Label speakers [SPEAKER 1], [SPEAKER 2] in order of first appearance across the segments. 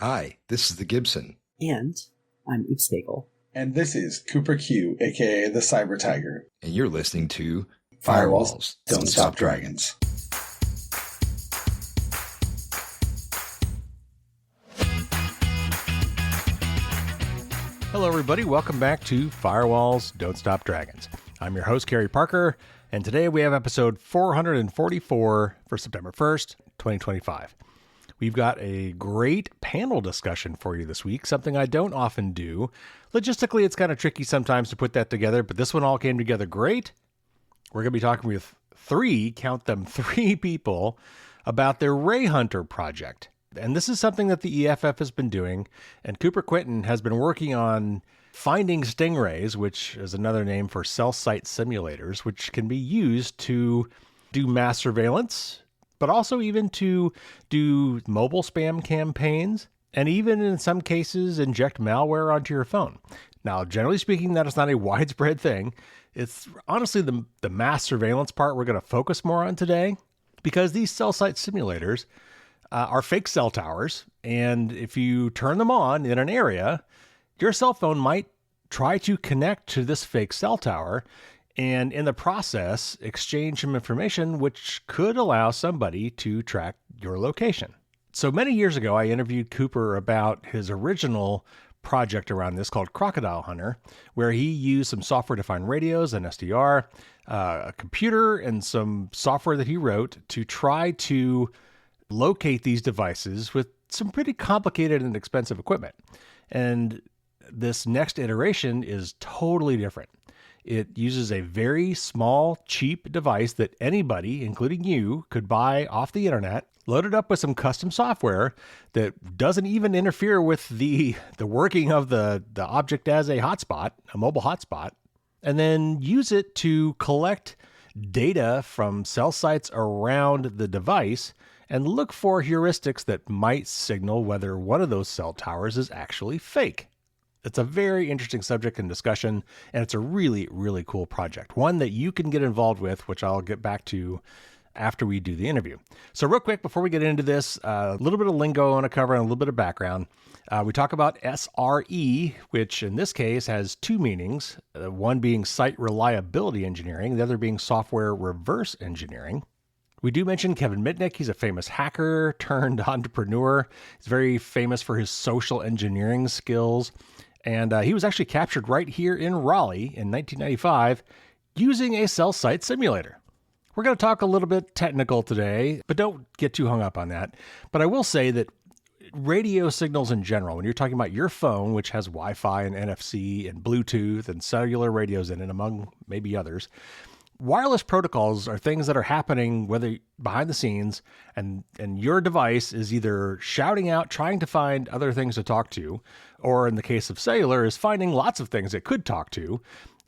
[SPEAKER 1] Hi, this is the Gibson.
[SPEAKER 2] And I'm OopsBagel.
[SPEAKER 3] And this is Cooper Q, aka the Cyber Tiger.
[SPEAKER 1] And you're listening to
[SPEAKER 3] Firewalls Don't Stop Dragons.
[SPEAKER 4] Hello, everybody. Welcome back to Firewalls Don't Stop Dragons. I'm your host, Kerry Parker, and today we have episode 444 for September 1st, 2025. We've got a great panel discussion for you this week, something I don't often do. Logistically, it's kind of tricky sometimes to put that together, but this one all came together great. We're going to be talking with three people about their Rayhunter project. And this is something that the EFF has been doing, and Quintin has been working on finding Stingrays, which is another name for cell site simulators, which can be used to do mass surveillance, but also even to do mobile spam campaigns, and even in some cases inject malware onto your phone. Now, generally speaking, that is not a widespread thing. It's honestly the mass surveillance part we're going to focus more on today, because these cell site simulators are fake cell towers, and if you turn them on in an area, your cell phone might try to connect to this fake cell tower, and in the process, exchange some information which could allow somebody to track your location. So many years ago, I interviewed Cooper about his original project around this called Crocodile Hunter, where he used some software-defined radios, an SDR, a computer, and some software that he wrote to try to locate these devices with some pretty complicated and expensive equipment. And this next iteration is totally different. It uses a very small, cheap device that anybody, including you, could buy off the internet, load it up with some custom software that doesn't even interfere with the working of the object as a hotspot, a mobile hotspot, and then use it to collect data from cell sites around the device and look for heuristics that might signal whether one of those cell towers is actually fake. It's a very interesting subject and discussion, and it's a really, really cool project. One that you can get involved with, which I'll get back to after we do the interview. So real quick, before we get into this, a little bit of lingo I want to cover and a little bit of background. We talk about SRE, which in this case has two meanings, one being site reliability engineering, the other being software reverse engineering. We do mention Kevin Mitnick. He's a famous hacker turned entrepreneur. He's very famous for his social engineering skills. And he was actually captured right here in Raleigh in 1995 using a cell site simulator. We're going to talk a little bit technical today, but don't get too hung up on that. But I will say that radio signals in general, when you're talking about your phone, which has Wi-Fi and NFC and Bluetooth and cellular radios in it, among maybe others, wireless protocols are things that are happening whether behind the scenes, and your device is either shouting out, trying to find other things to talk to, or in the case of cellular, is finding lots of things it could talk to,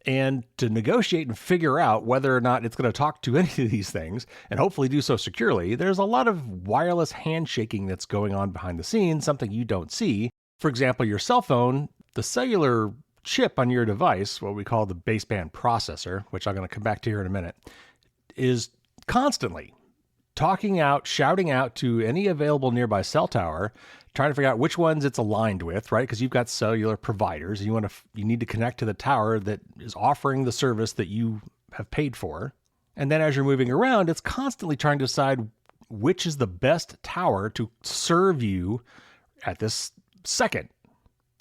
[SPEAKER 4] and to negotiate and figure out whether or not it's going to talk to any of these things, and hopefully do so securely. There's a lot of wireless handshaking that's going on behind the scenes, something you don't see. For example, your cell phone, the cellular chip on your device, what we call the baseband processor, which I'm going to come back to here in a minute, is constantly talking out, shouting out to any available nearby cell tower, trying to figure out which ones it's aligned with, right? Because you've got cellular providers, and you need to connect to the tower that is offering the service that you have paid for. And then as you're moving around, it's constantly trying to decide which is the best tower to serve you at this second.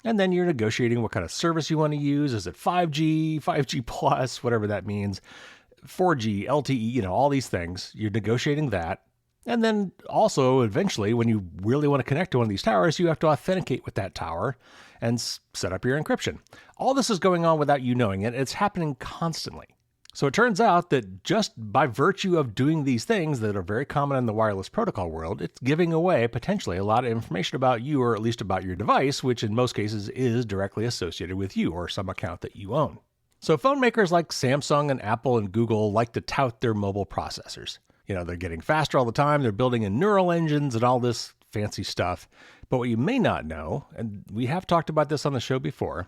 [SPEAKER 4] And then you're negotiating what kind of service you want to use. Is it 5G, 5G plus, whatever that means, 4G, LTE, all these things. You're negotiating that. And then also, eventually, when you really want to connect to one of these towers, you have to authenticate with that tower and set up your encryption. All this is going on without you knowing it. It's happening constantly. So it turns out that just by virtue of doing these things that are very common in the wireless protocol world, it's giving away potentially a lot of information about you, or at least about your device, which in most cases is directly associated with you or some account that you own. So phone makers like Samsung and Apple and Google like to tout their mobile processors. They're getting faster all the time. They're building in neural engines and all this fancy stuff. But what you may not know, and we have talked about this on the show before,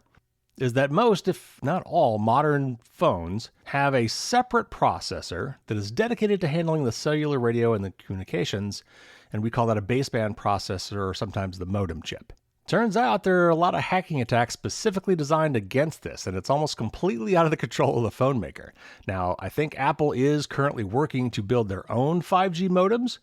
[SPEAKER 4] is that most, if not all, modern phones have a separate processor that is dedicated to handling the cellular radio and the communications and we call that a baseband processor or sometimes the modem chip. Turns out there are a lot of hacking attacks specifically designed against this, and it's almost completely out of the control of the phone maker. Now, I think Apple is currently working to build their own 5G modems,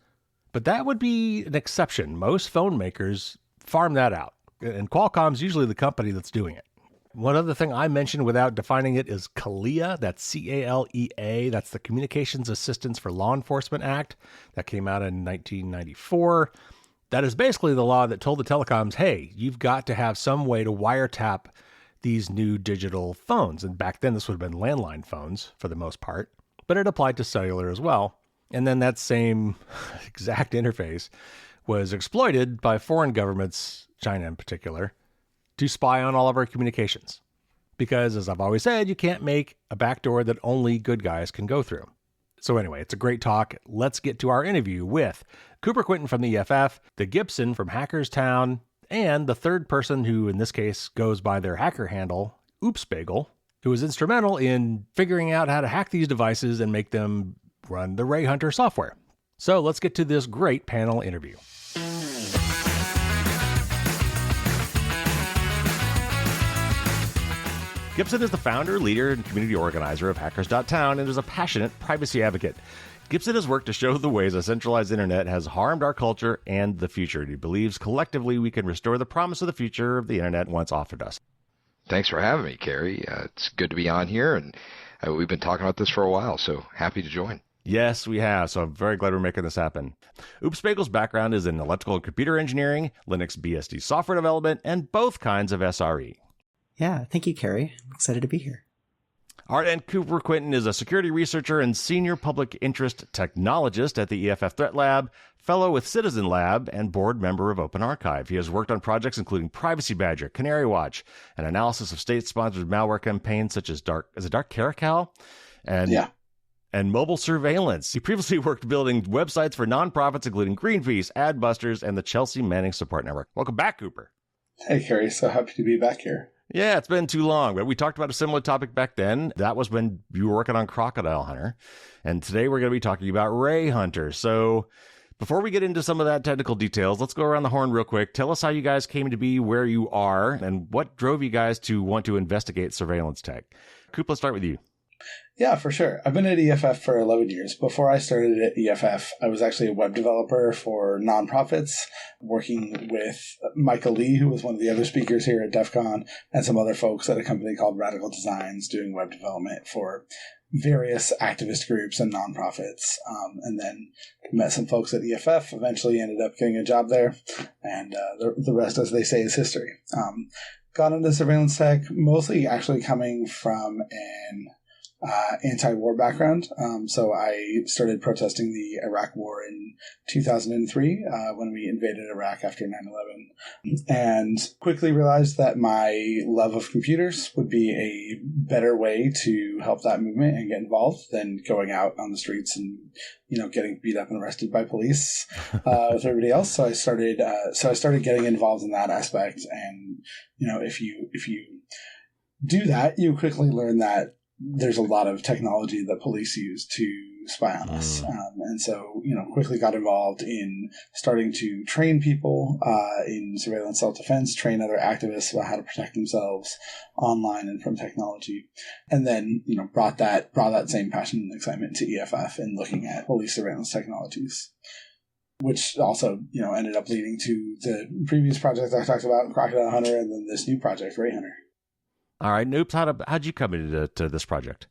[SPEAKER 4] but that would be an exception. Most phone makers farm that out, and Qualcomm's usually the company that's doing it. One other thing I mentioned without defining it is CALEA. That's C-A-L-E-A. That's the Communications Assistance for Law Enforcement Act that came out in 1994. That is basically the law that told the telecoms, hey, you've got to have some way to wiretap these new digital phones. And back then, this would have been landline phones for the most part, but it applied to cellular as well. And then that same exact interface was exploited by foreign governments, China in particular, to spy on all of our communications. Because, as I've always said, you can't make a backdoor that only good guys can go through. So anyway, it's a great talk. Let's get to our interview with Cooper Quintin from the EFF, the Gibson from Hackerstown, and the third person who, in this case, goes by their hacker handle, OopsBagel, who was instrumental in figuring out how to hack these devices and make them run the Rayhunter software. So let's get to this great panel interview. Gibson is the founder, leader, and community organizer of Hackers.town and is a passionate privacy advocate. Gibson has worked to show the ways a centralized internet has harmed our culture and the future. He believes collectively we can restore the promise of the future of the internet once offered us.
[SPEAKER 1] Thanks for having me, Carrie. It's good to be on here, and we've been talking about this for a while, so happy to join.
[SPEAKER 4] Yes, we have, so I'm very glad we're making this happen. OopsBagel's background is in electrical and computer engineering, Linux BSD software development, and both kinds of SRE.
[SPEAKER 2] Yeah, thank you, Carrie. I'm excited to be here.
[SPEAKER 4] All right, and Cooper Quintin is a security researcher and senior public interest technologist at the EFF Threat Lab, fellow with Citizen Lab, and board member of Open Archive. He has worked on projects including Privacy Badger, Canary Watch, and analysis of state-sponsored malware campaigns such as Dark Caracal? And mobile surveillance. He previously worked building websites for nonprofits including Greenpeace, Adbusters, and the Chelsea Manning Support Network. Welcome back, Cooper.
[SPEAKER 3] Hey, Carrie. So happy to be back here.
[SPEAKER 4] Yeah, it's been too long, but we talked about a similar topic back then. That was when you were working on Crocodile Hunter. And today we're going to be talking about Rayhunter. So before we get into some of that technical details, let's go around the horn real quick. Tell us how you guys came to be where you are and what drove you guys to want to investigate surveillance tech. Coop, let's start with you.
[SPEAKER 3] Yeah, for sure. I've been at EFF for 11 years. Before I started at EFF, I was actually a web developer for nonprofits, working with Michael Lee, who was one of the other speakers here at DEF CON, and some other folks at a company called Radical Designs doing web development for various activist groups and nonprofits. And then met some folks at EFF, eventually ended up getting a job there, and the rest, as they say, is history. Got into surveillance tech, mostly actually coming from an anti-war background. So I started protesting the Iraq War in 2003 when we invaded Iraq after 9/11, and quickly realized that my love of computers would be a better way to help that movement and get involved than going out on the streets and getting beat up and arrested by police with everybody else. So I started getting involved in that aspect, and if you do that, you quickly learn that there's a lot of technology that police use to spy on us. And so, quickly got involved in starting to train people in surveillance self-defense, train other activists about how to protect themselves online and from technology. And then, brought that same passion and excitement to EFF in looking at police surveillance technologies, which also, ended up leading to the previous project I talked about, Crocodile Hunter, and then this new project, Rayhunter.
[SPEAKER 4] All right, Noops, how'd you come into this project?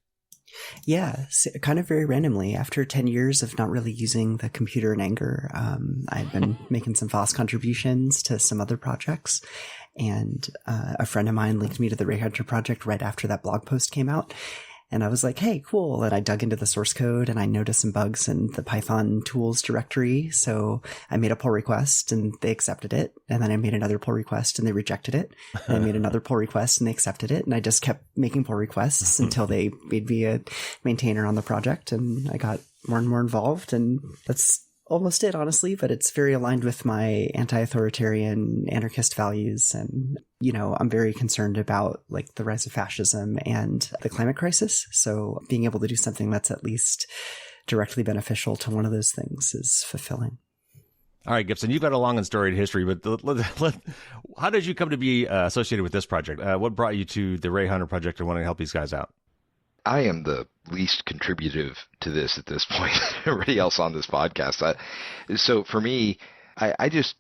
[SPEAKER 2] Yeah, kind of very randomly. After 10 years of not really using the computer in anger, I'd been making some fast contributions to some other projects. And a friend of mine linked me to the Rayhunter project right after that blog post came out. And I was like, hey, cool. And I dug into the source code and I noticed some bugs in the Python tools directory. So I made a pull request and they accepted it. And then I made another pull request and they rejected it. And I made another pull request and they accepted it. And I just kept making pull requests until they made me a maintainer on the project. And I got more and more involved. And that's almost it, honestly. But it's very aligned with my anti-authoritarian anarchist values. And I'm very concerned about the rise of fascism and the climate crisis. So being able to do something that's at least directly beneficial to one of those things is fulfilling.
[SPEAKER 4] All right, Gibson, you've got a long and storied history, but how did you come to be associated with this project? What brought you to the Rayhunter project and wanting to help these guys out?
[SPEAKER 1] I am the least contributive to this at this point. Everybody else on this podcast. So for me, I just,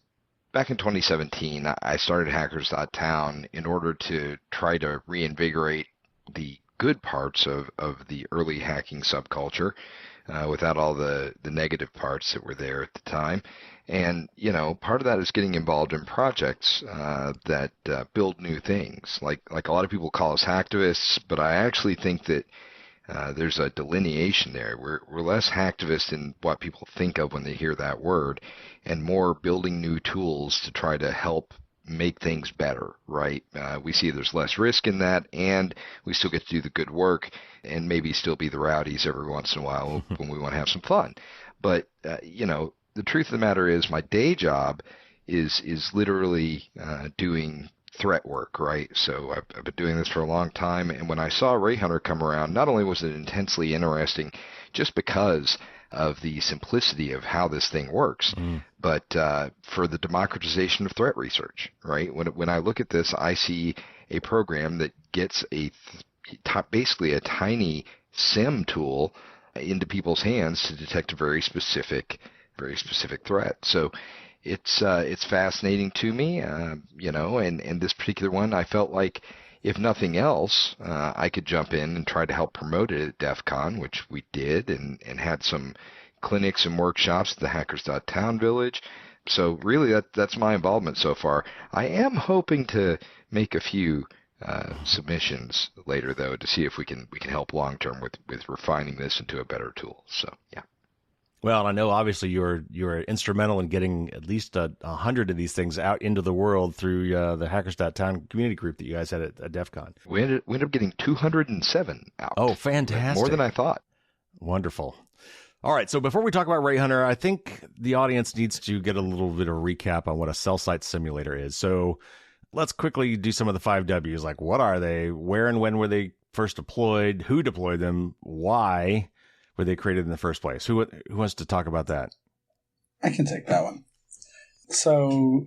[SPEAKER 1] back in 2017, I started Hackers.town in order to try to reinvigorate the good parts of the early hacking subculture without all the negative parts that were there at the time. And, part of that is getting involved in projects that build new things. Like a lot of people call us hacktivists, but I actually think that there's a delineation there. We're less hacktivist in what people think of when they hear that word, and more building new tools to try to help make things better, right? We see there's less risk in that, and we still get to do the good work and maybe still be the rowdies every once in a while when we want to have some fun. But, the truth of the matter is my day job is literally doing threat work, right? So I've been doing this for a long time, and when I saw Rayhunter come around, not only was it intensely interesting just because of the simplicity of how this thing works, but for the democratization of threat research, right? When I look at this, I see a program that gets basically a tiny SIM tool into people's hands to detect a very specific threat. So it's fascinating to me, and this particular one, I felt like if nothing else, I could jump in and try to help promote it at DEF CON, which we did, and had some clinics and workshops at the Hackers.town village. So really that's my involvement so far. I am hoping to make a few submissions later, though, to see if we can help long term with refining this into a better tool. So yeah.
[SPEAKER 4] Well, I know obviously you're instrumental in getting at least 100 of these things out into the world through the Hackers.town community group that you guys had at DEF CON.
[SPEAKER 1] We ended up getting 207 out.
[SPEAKER 4] Oh, fantastic.
[SPEAKER 1] More than I thought.
[SPEAKER 4] Wonderful. All right, so before we talk about Rayhunter, I think the audience needs to get a little bit of recap on what a cell site simulator is. So let's quickly do some of the 5 Ws, like what are they, where and when were they first deployed, who deployed them, why were they created in the first place? Who wants to talk about that?
[SPEAKER 3] I can take that one. So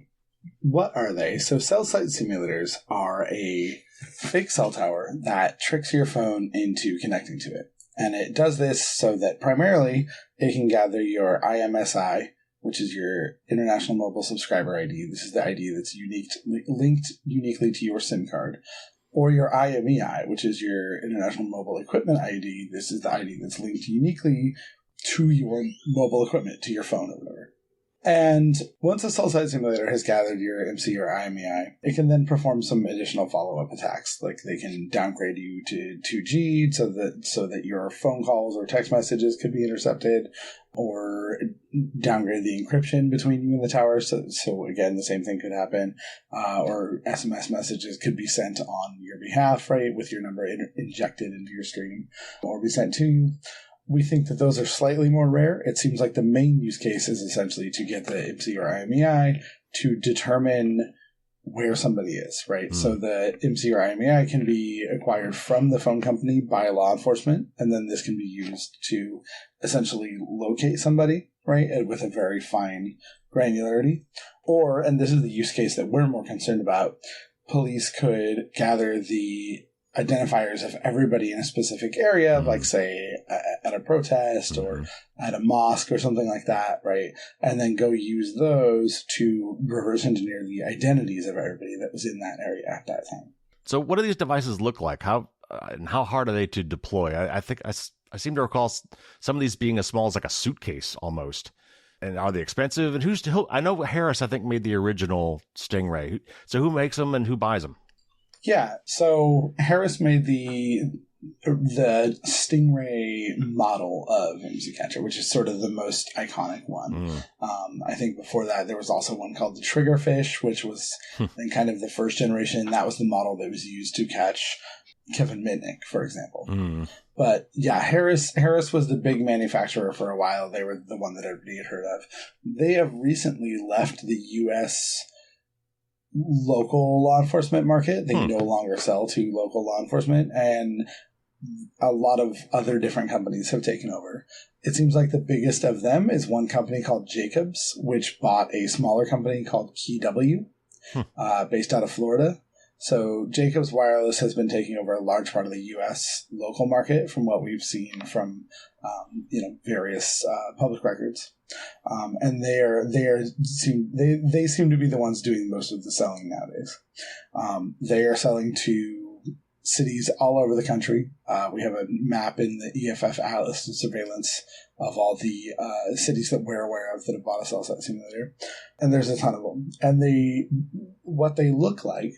[SPEAKER 3] what are they? So cell site simulators are a fake cell tower that tricks your phone into connecting to it. And it does this so that primarily it can gather your IMSI, which is your International Mobile Subscriber ID. This is the ID that's linked uniquely to your SIM card. Or your IMEI, which is your International Mobile Equipment ID. This is the ID that's linked uniquely to your mobile equipment, to your phone or whatever. And once a cell site simulator has gathered your IMSI or IMEI, it can then perform some additional follow-up attacks. Like they can downgrade you to 2G so that your phone calls or text messages could be intercepted, or downgrade the encryption between you and the tower. So again, the same thing could happen. Or SMS messages could be sent on your behalf, right, with your number injected into your stream, or be sent to you. We think that those are slightly more rare. It seems like the main use case is essentially to get the IMSI or IMEI to determine where somebody is, right? So the IMSI or IMEI can be acquired from the phone company by law enforcement, and then this can be used to essentially locate somebody, right, with a very fine granularity. Or, and this is the use case that we're more concerned about, police could gather the identifiers of everybody in a specific area, like say at a protest or at a mosque or something like that, right? And then go use those to reverse engineer the identities of everybody that was in that area at that time.
[SPEAKER 4] So what do these devices look like? How hard are they to deploy? I think I seem to recall some of these being as small as like a suitcase almost. And are they expensive? And I know Harris, I think, made the original Stingray. So who makes them and who buys them?
[SPEAKER 3] Yeah, so Harris made the Stingray model of IMSI Catcher, which is sort of the most iconic one. I think before that there was also one called the Triggerfish, which was in kind of the first generation. That was the model that was used to catch Kevin Mitnick, for example. But yeah, Harris was the big manufacturer for a while. They were the one that everybody had heard of. They have recently left the U.S. local law enforcement market. They no longer sell to local law enforcement, and a lot of other different companies have taken over. It seems like the biggest of them is one company called Jacobs, which bought a smaller company called KeyW, based out of Florida. So Jacobs Wireless has been taking over a large part of the U.S. local market from what we've seen from various public records, and they seem to be the ones doing most of the selling nowadays. They are selling to cities all over the country. We have a map in the EFF Atlas of surveillance of all the cities that we're aware of that have bought a cell site simulator, and there's a ton of them. And what they look like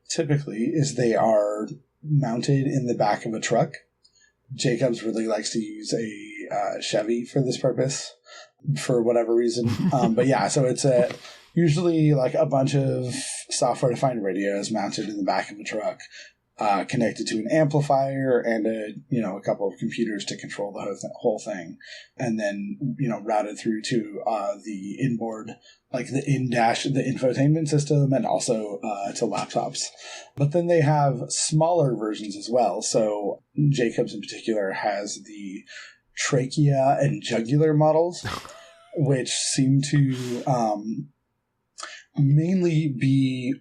[SPEAKER 3] typically is they are mounted in the back of a truck. Jacobs really likes to use a Chevy for this purpose for whatever reason. But yeah, so it's usually like a bunch of software-defined radios mounted in the back of a truck, connected to an amplifier and a couple of computers to control the whole thing, and then routed through to the inboard, like the infotainment system, and also to laptops. But then they have smaller versions as well. So Jacobs in particular has the trachea and jugular models, which seem to mainly be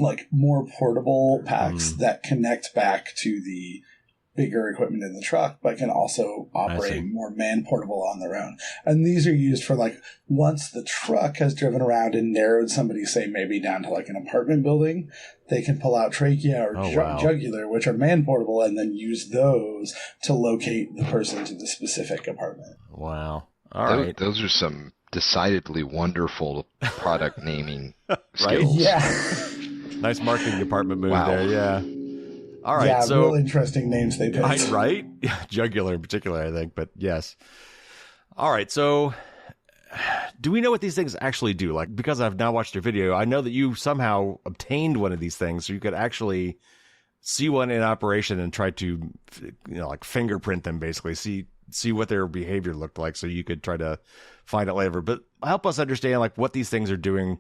[SPEAKER 3] like more portable packs that connect back to the bigger equipment in the truck, but can also operate more man-portable on their own. And these are used for like once the truck has driven around and narrowed somebody, say maybe down to like an apartment building, they can pull out trachea or jugular, which are man-portable, and then use those to locate the person to the specific apartment.
[SPEAKER 4] Wow. All right.
[SPEAKER 1] Those are some decidedly wonderful product naming skills.
[SPEAKER 3] Right? Yeah.
[SPEAKER 4] Nice marketing department move there, yeah. All right,
[SPEAKER 3] yeah,
[SPEAKER 4] so
[SPEAKER 3] real interesting names they picked.
[SPEAKER 4] Right? Jugular in particular, I think, but yes. All right, so do we know what these things actually do? Like, because I've now watched your video, I know that you somehow obtained one of these things, so you could actually see one in operation and try to, like fingerprint them, basically, see what their behavior looked like, so you could try to find it later. But help us understand, like, what these things are doing.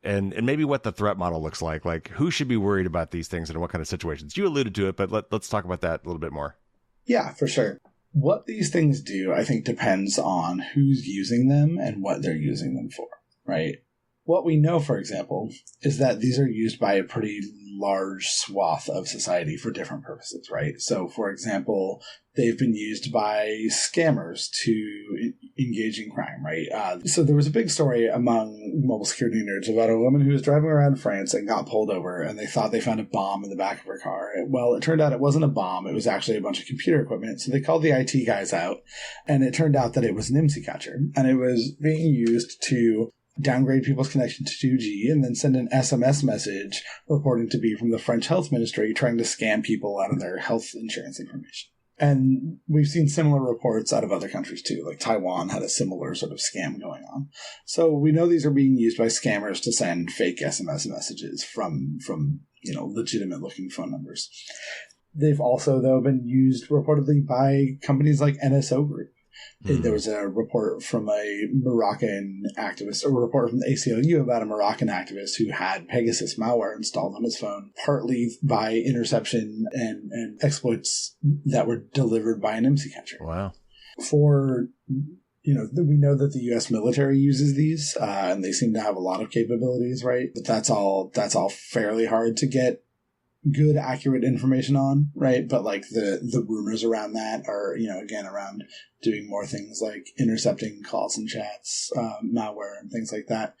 [SPEAKER 4] And maybe what the threat model looks like who should be worried about these things and what kind of situations. You alluded to it, but let's talk about that a little bit more.
[SPEAKER 3] Yeah, for sure. What these things do, I think, depends on who's using them and what they're using them for, right? What we know, for example, is that these are used by a pretty large swath of society for different purposes, right? So, for example, they've been used by scammers to engage in crime, right? So there was a big story among mobile security nerds about a woman who was driving around France and got pulled over, and they thought they found a bomb in the back of her car. Well, it turned out it wasn't a bomb. It was actually a bunch of computer equipment. So they called the IT guys out, and it turned out that it was an IMSI catcher, and it was being used to downgrade people's connection to 2G and then send an SMS message reporting to be from the French health ministry trying to scam people out of their health insurance information. And we've seen similar reports out of other countries too, like Taiwan had a similar sort of scam going on. So we know these are being used by scammers to send fake SMS messages from legitimate looking phone numbers. They've also, though, been used reportedly by companies like NSO Group. There was a report from a Moroccan activist, or a report from the ACLU about a Moroccan activist who had Pegasus malware installed on his phone, partly by interception and exploits that were delivered by an IMSI catcher.
[SPEAKER 4] Wow.
[SPEAKER 3] We know that the U.S. military uses these, and they seem to have a lot of capabilities, right? But that's all fairly hard to get good, accurate information on, right? But like the rumors around that are, again, around doing more things like intercepting calls and chats, malware and things like that.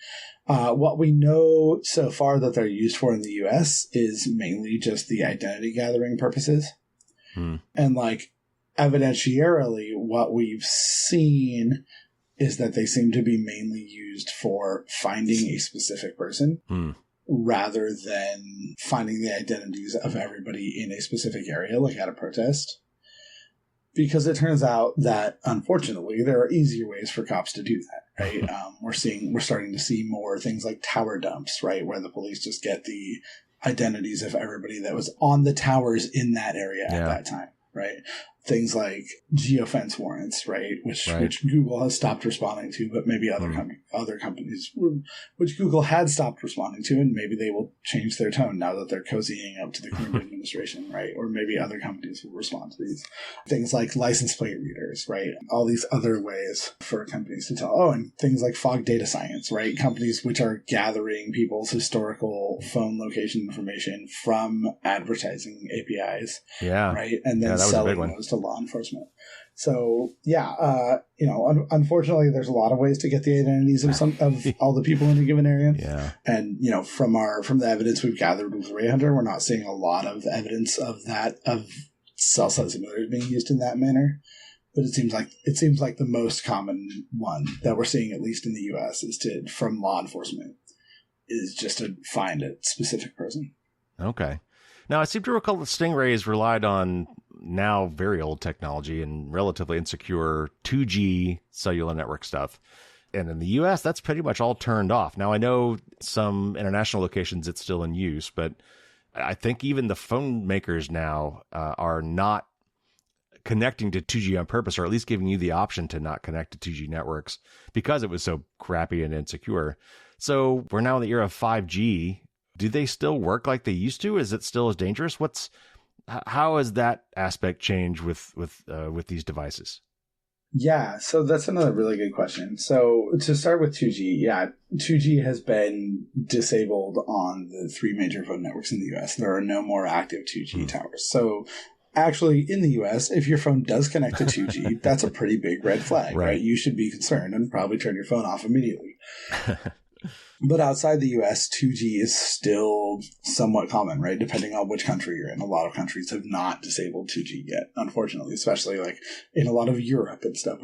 [SPEAKER 3] What we know so far that they're used for in the US is mainly just the identity gathering purposes. And like evidentiarily, what we've seen is that they seem to be mainly used for finding a specific person. Rather than finding the identities of everybody in a specific area, like at a protest. Because it turns out that, unfortunately, there are easier ways for cops to do that, right? We're starting to see more things like tower dumps, right? Where the police just get the identities of everybody that was on the towers in that area at that time, right? things like geofence warrants, right? Which Google has stopped responding to, but maybe other companies, which Google had stopped responding to, and maybe they will change their tone now that they're cozying up to the current administration, right? Or maybe other companies will respond to these things like license plate readers, right? All these other ways for companies to tell. Oh, and things like fog data science, right? Companies which are gathering people's historical phone location information from advertising APIs, right? And then selling those to law enforcement. So unfortunately, there's a lot of ways to get the identities of all the people in a given area.
[SPEAKER 4] Yeah.
[SPEAKER 3] And from the evidence we've gathered with Rayhunter, we're not seeing a lot of evidence of cell site simulators being used in that manner. But it seems like the most common one that we're seeing, at least in the U.S., from law enforcement, is just to find a specific person.
[SPEAKER 4] Okay. Now, I seem to recall that Stingrays relied on now very old technology and relatively insecure 2G cellular network stuff. And in the U.S., that's pretty much all turned off. Now, I know some international locations it's still in use, but I think even the phone makers now are not connecting to 2G on purpose, or at least giving you the option to not connect to 2G networks because it was so crappy and insecure. So we're now in the era of 5G. Do they still work like they used to? Is it still as dangerous? How has that aspect changed with these devices?
[SPEAKER 3] Yeah, so that's another really good question. So to start with 2G, 2G has been disabled on the 3 major phone networks in the US. There are no more active 2G towers. So actually, in the US, if your phone does connect to 2G, that's a pretty big red flag, right? You should be concerned and probably turn your phone off immediately. But outside the US, 2G is still somewhat common, right? Depending on which country you're in. A lot of countries have not disabled 2G yet, unfortunately, especially like in a lot of Europe and stuff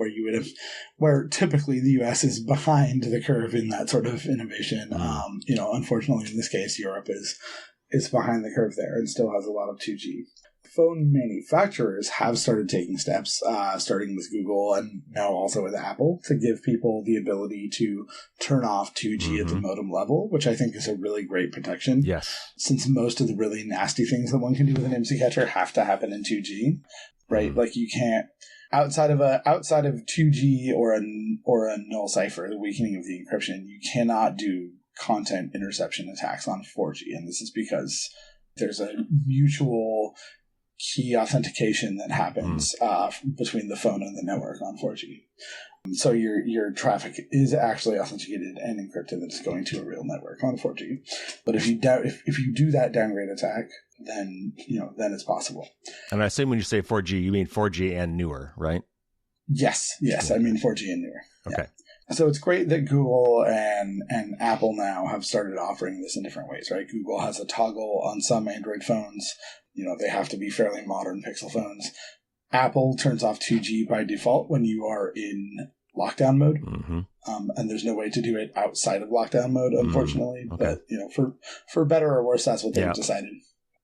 [SPEAKER 3] where typically the US is behind the curve in that sort of innovation. Unfortunately, in this case, Europe is behind the curve there and still has a lot of 2G. Phone manufacturers have started taking steps, starting with Google and now also with Apple, to give people the ability to turn off 2G at the modem level, which I think is a really great protection.
[SPEAKER 4] Yes.
[SPEAKER 3] Since most of the really nasty things that one can do with an IMSI catcher have to happen in 2G, right? Like you can't, outside of 2G or a null cipher, the weakening of the encryption, you cannot do content interception attacks on 4G. And this is because there's a mutual key authentication that happens between the phone and the network on 4G. So your traffic is actually authenticated and encrypted, and it's going to a real network on 4G. But if you do that downgrade attack, then it's possible.
[SPEAKER 4] And I assume when you say 4G, you mean 4G and newer, right?
[SPEAKER 3] Yes, I mean 4G and newer.
[SPEAKER 4] Okay.
[SPEAKER 3] Yeah. So it's great that Google and Apple now have started offering this in different ways, right? Google has a toggle on some Android phones. They have to be fairly modern Pixel phones. Apple turns off 2G by default when you are in lockdown mode. And there's no way to do it outside of lockdown mode, unfortunately.
[SPEAKER 4] Okay.
[SPEAKER 3] But, for better or worse, that's what they've decided.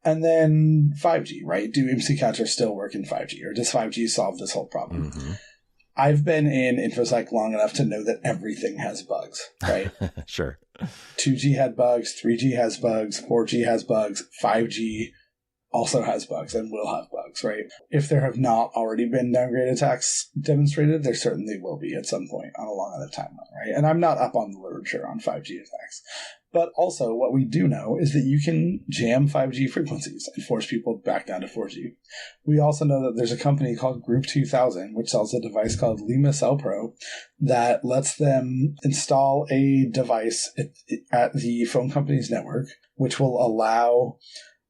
[SPEAKER 3] And then 5G, right? Do IMSI catchers still work in 5G? Or does 5G solve this whole problem? I've been in InfoSec long enough to know that everything has bugs, right?
[SPEAKER 4] Sure.
[SPEAKER 3] 2G had bugs, 3G has bugs, 4G has bugs, 5G also has bugs and will have bugs, right? If there have not already been downgrade attacks demonstrated, there certainly will be at some point on a long enough timeline, right? And I'm not up on the literature on 5G attacks. But also what we do know is that you can jam 5G frequencies and force people back down to 4G. We also know that there's a company called Group 2000, which sells a device called Lima Cell Pro that lets them install a device at the phone company's network, which will allow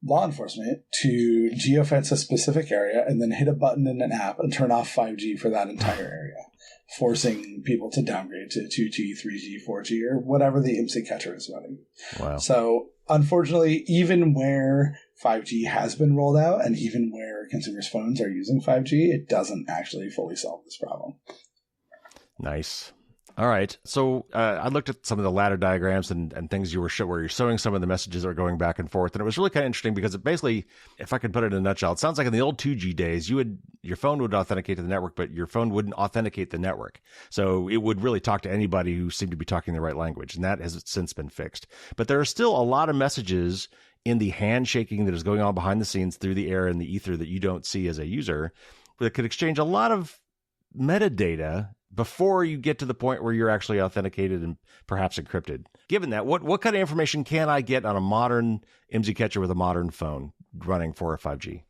[SPEAKER 3] law enforcement to geofence a specific area and then hit a button in an app and turn off 5G for that entire area, forcing people to downgrade to 2G, 3G, 4G, or whatever the IMSI catcher is running.
[SPEAKER 4] Wow.
[SPEAKER 3] So, unfortunately, even where 5G has been rolled out and even where consumers' phones are using 5G, it doesn't actually fully solve this problem.
[SPEAKER 4] Nice. All right. So I looked at some of the ladder diagrams and things you were where you're showing some of the messages that are going back and forth. And it was really kind of interesting because it basically, if I could put it in a nutshell, it sounds like in the old 2G days, your phone would authenticate to the network, but your phone wouldn't authenticate the network. So it would really talk to anybody who seemed to be talking the right language. And that has since been fixed. But there are still a lot of messages in the handshaking that is going on behind the scenes through the air and the ether that you don't see as a user. that could exchange a lot of metadata before you get to the point where you're actually authenticated and perhaps encrypted. Given that, what kind of information can I get on a modern IMSI catcher with a modern phone running 4 or 5G?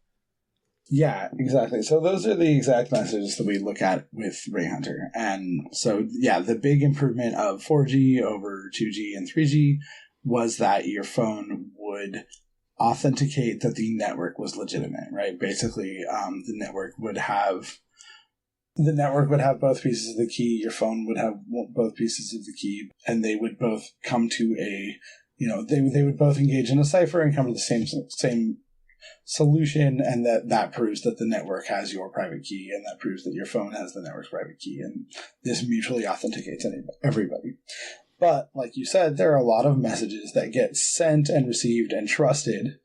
[SPEAKER 3] Yeah, exactly. So those are the exact messages that we look at with Rayhunter. And so, yeah, the big improvement of 4G over 2G and 3G was that your phone would authenticate that the network was legitimate, right? Basically, the network would have both pieces of the key. Your phone would have both pieces of the key, and they would both come to they would both engage in a cipher and come to the same solution, and that proves that the network has your private key, and that proves that your phone has the network's private key, and this mutually authenticates everybody. But like you said, there are a lot of messages that get sent and received and trusted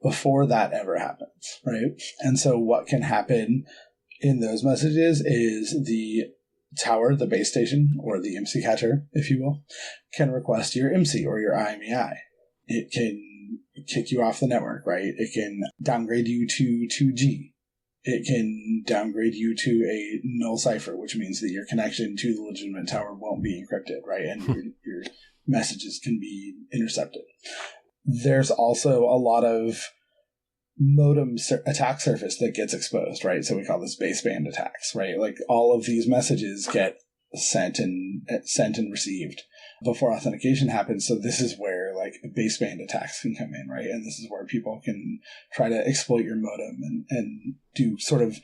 [SPEAKER 3] before that ever happens, right? And so what can happen in those messages is the tower, the base station, or the IMSI catcher, if you will, can request your IMSI or your IMEI. It can kick you off the network, right? It can downgrade you to 2G. It can downgrade you to a null cipher, which means that your connection to the legitimate tower won't be encrypted, right? And your messages can be intercepted. There's also a lot of modem attack surface that gets exposed, right? So we call this baseband attacks, right? Like all of these messages get sent and received before authentication happens. So this is where like baseband attacks can come in, right? And this is where people can try to exploit your modem and do sort of,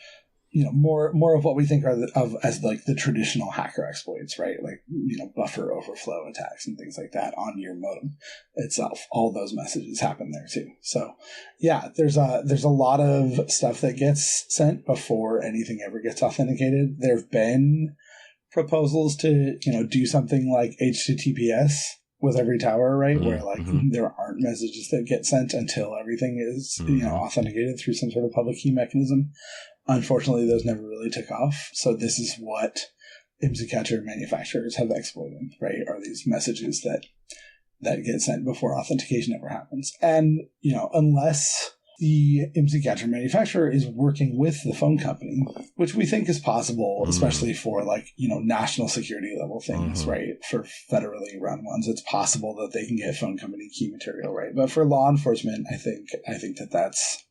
[SPEAKER 3] more of what we think as like the traditional hacker exploits, right? Like, buffer overflow attacks and things like that on your modem itself. All those messages happen there too. So yeah, there's a lot of stuff that gets sent before anything ever gets authenticated. There have been proposals to, do something like HTTPS with every tower, right? Where there aren't messages that get sent until everything is, authenticated through some sort of public key mechanism. Unfortunately, those never really took off. So this is what IMSI catcher manufacturers have exploited, right? Are these messages that get sent before authentication ever happens. And, unless the IMSI catcher manufacturer is working with the phone company, which we think is possible, especially for national security level things, right? For federally run ones, it's possible that they can get phone company key material, right? But for law enforcement, I think that that's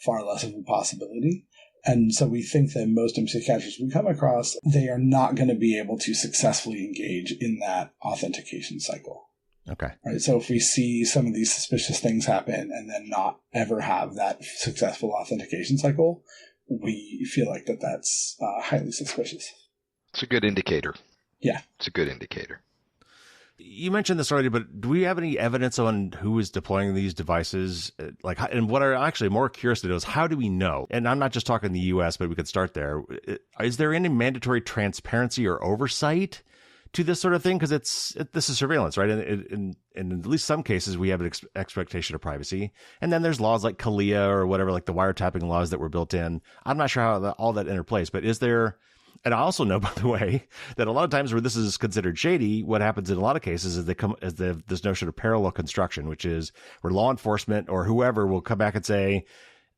[SPEAKER 3] far less of a possibility. And so we think that most IMSI catchers we come across, they are not going to be able to successfully engage in that authentication cycle.
[SPEAKER 4] Okay.
[SPEAKER 3] Right. So if we see some of these suspicious things happen and then not ever have that successful authentication cycle, we feel like that's highly suspicious.
[SPEAKER 1] It's a good indicator.
[SPEAKER 3] Yeah.
[SPEAKER 1] It's a good indicator.
[SPEAKER 4] You mentioned this already, but do we have any evidence on who is deploying these devices? And what I'm actually more curious to know is how do we know? And I'm not just talking the U.S., but we could start there. Is there any mandatory transparency or oversight to this sort of thing? Because this is surveillance, right? And in at least some cases, we have an expectation of privacy. And then there's laws like CALEA or whatever, like the wiretapping laws that were built in. I'm not sure how all that interplays, but is there... And I also know, by the way, that a lot of times where this is considered shady, what happens in a lot of cases is this notion of parallel construction, which is where law enforcement or whoever will come back and say,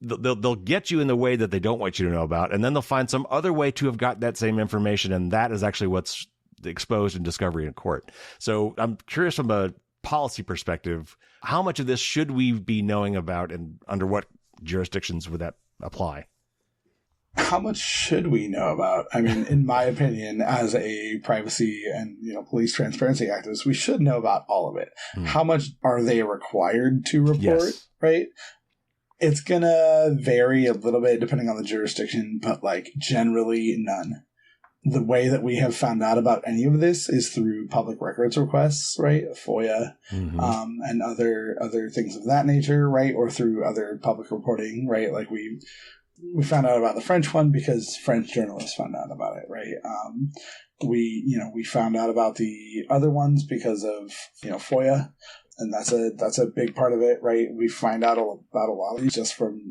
[SPEAKER 4] they'll get you in the way that they don't want you to know about, and then they'll find some other way to have got that same information, and that is actually what's exposed in discovery in court. So I'm curious from a policy perspective, how much of this should we be knowing about, and under what jurisdictions would that apply?
[SPEAKER 3] How much should we know about? I mean, in my opinion, as a privacy and police transparency activist, we should know about all of it. How much are they required to report? Yes. Right? It's gonna vary a little bit depending on the jurisdiction, but generally none. The way that we have found out about any of this is through public records requests, right? FOIA, and other things of that nature, right? Or through other public reporting, right? Like we found out about the French one because French journalists found out about it, right? We found out about the other ones because of FOIA, and that's a big part of it, right? We find out about a lot of these just from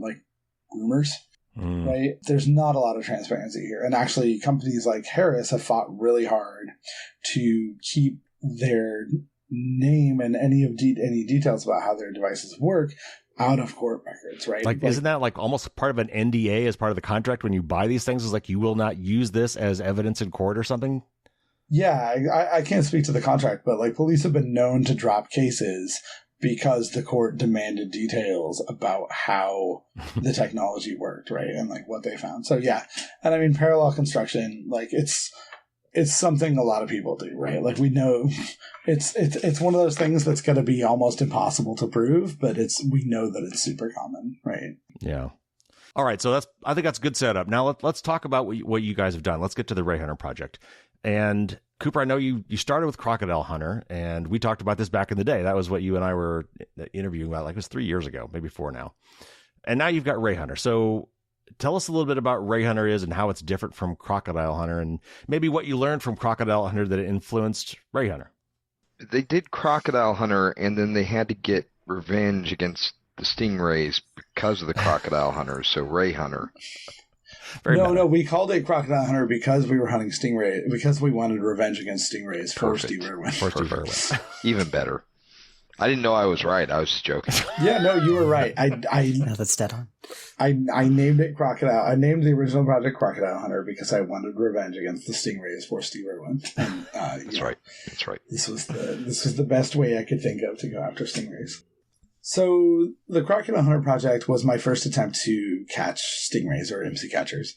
[SPEAKER 3] rumors, right? There's not a lot of transparency here, and actually, companies like Harris have fought really hard to keep their name and any details about how their devices work out of court records, right?
[SPEAKER 4] Like, isn't that like almost part of an NDA as part of the contract when you buy these things? Is like, you will not use this as evidence in court or something?
[SPEAKER 3] Yeah, I can't speak to the contract, but like police have been known to drop cases because the court demanded details about how the technology worked, right? And like what they found. So yeah. And I mean, parallel construction, like it's something a lot of people do, right? Like we know it's one of those things that's going to be almost impossible to prove, but we know that it's super common, right?
[SPEAKER 4] Yeah. All right. So I think that's a good setup. Now let's talk about what you guys have done. Let's get to the Rayhunter project. And Cooper, I know you started with Crocodile Hunter, and we talked about this back in the day. That was what you and I were interviewing about, like it was 3 years ago, maybe 4 now. And now you've got Rayhunter. So tell us a little bit about Rayhunter is and how it's different from Crocodile Hunter, and maybe what you learned from Crocodile Hunter that influenced Rayhunter. They
[SPEAKER 1] did Crocodile Hunter, and then they had to get revenge against the Stingrays because of the Crocodile Hunter, so Rayhunter.
[SPEAKER 3] No, we called it Crocodile Hunter because we were hunting stingray, because we wanted revenge against stingrays for Steve Irwin.
[SPEAKER 1] Even better. I didn't know I was right. I was just joking.
[SPEAKER 3] Yeah, no, you were right.
[SPEAKER 2] No, that's dead on.
[SPEAKER 3] I named it Crocodile. I named the original project Crocodile Hunter because I wanted revenge against the Stingrays for Steve Irwin. And,
[SPEAKER 1] That's right.
[SPEAKER 3] This was the best way I could think of to go after stingrays. So the Crocodile Hunter project was my first attempt to catch stingrays or IMSI catchers.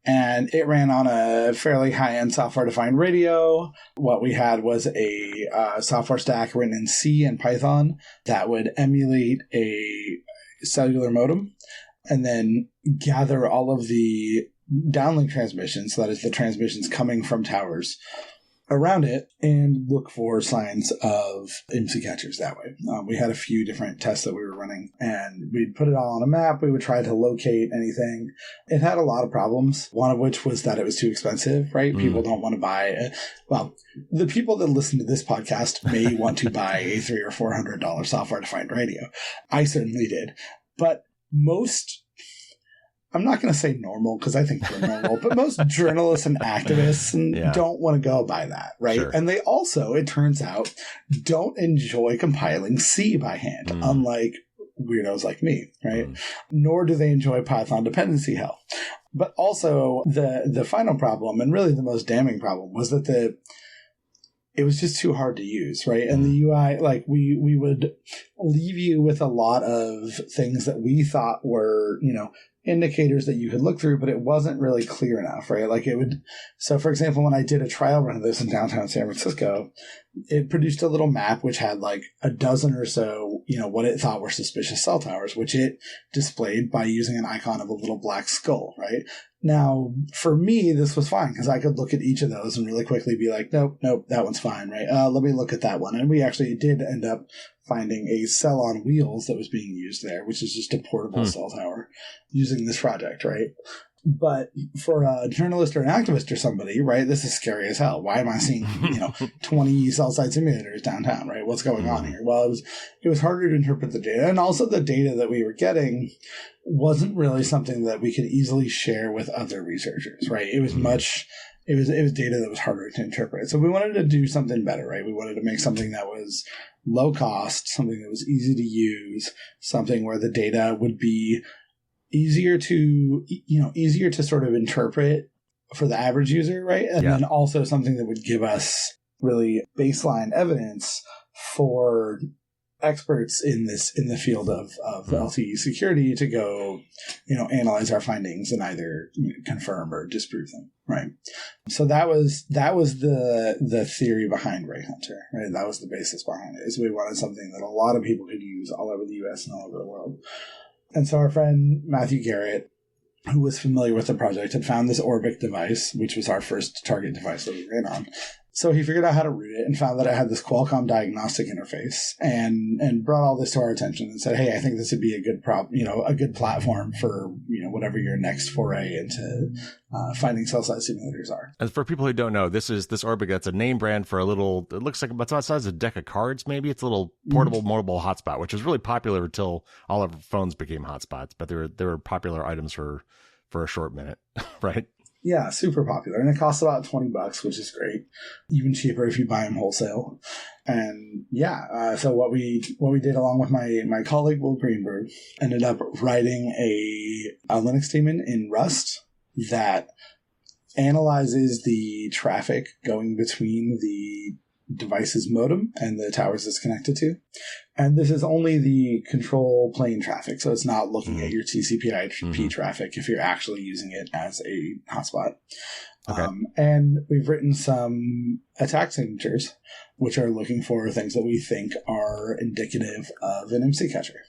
[SPEAKER 3] And it ran on a fairly high-end software-defined radio. What we had was a software stack written in C and Python that would emulate a cellular modem and then gather all of the downlink transmissions, so that is the transmissions coming from towers, around it and look for signs of IMSI catchers that way. We had a few different tests that we were running, and we'd put it all on a map. We would try to locate anything. It had a lot of problems, one of which was that it was too expensive, right? People don't want to buy it. Well, the people that listen to this podcast may want to buy a $300 or $400 software-defined radio. I certainly did. But most... I'm not going to say normal because I think we're normal, but most journalists and activists don't want to go by that, right? Sure. And they also, it turns out, don't enjoy compiling C by hand, unlike weirdos like me, right? Nor do they enjoy Python dependency hell. But also, the final problem, and really the most damning problem, was that it was just too hard to use, right? And the UI, like we would leave you with a lot of things that we thought were, indicators that you could look through, but it wasn't really clear enough, right? Like so for example, when I did a trial run of this in downtown San Francisco, it produced a little map which had like a dozen or so, what it thought were suspicious cell towers, which it displayed by using an icon of a little black skull, right? Now, for me, this was fine because I could look at each of those and really quickly be like, nope, that one's fine, right? Let me look at that one. And we actually did end up finding a cell on wheels that was being used there, which is just a portable cell tower using this project, right? But for a journalist or an activist or somebody, right, this is scary as hell. Why am I seeing, 20 cell site simulators downtown, right? What's going on here? Well, it was harder to interpret the data. And also the data that we were getting wasn't really something that we could easily share with other researchers, right? It was it was data that was harder to interpret. So we wanted to do something better, right? We wanted to make something that was low cost, something that was easy to use, something where the data would be easier to sort of interpret for the average user, right? And then also something that would give us really baseline evidence for experts in the field of LTE security to go, analyze our findings and either confirm or disprove them, right? So that was the theory behind Rayhunter, right? That was the basis behind it. Is we wanted something that a lot of people could use all over the US and all over the world. And so our friend Matthew Garrett, who was familiar with the project, had found this Orbic device, which was our first target device that we ran on. So he figured out how to root it and found that it had this Qualcomm diagnostic interface and brought all this to our attention and said, hey, I think this would be a good a good platform for, whatever your next foray into finding cell site simulators are.
[SPEAKER 4] And for people who don't know, this Orbic, that's a name brand for a little, it looks like about the size of a deck of cards, maybe. It's a little portable mobile hotspot, which was really popular until all of our phones became hotspots, but they were popular items for a short minute, right?
[SPEAKER 3] Yeah, super popular. And it costs about $20, which is great. Even cheaper if you buy them wholesale. And so what we did along with my colleague Will Greenberg ended up writing a Linux daemon in Rust that analyzes the traffic going between the device's modem and the towers it's connected to. And this is only the control plane traffic, so it's not looking at your TCP/IP traffic if you're actually using it as a hotspot. Okay. And we've written some attack signatures, which are looking for things that we think are indicative of an IMSI catcher.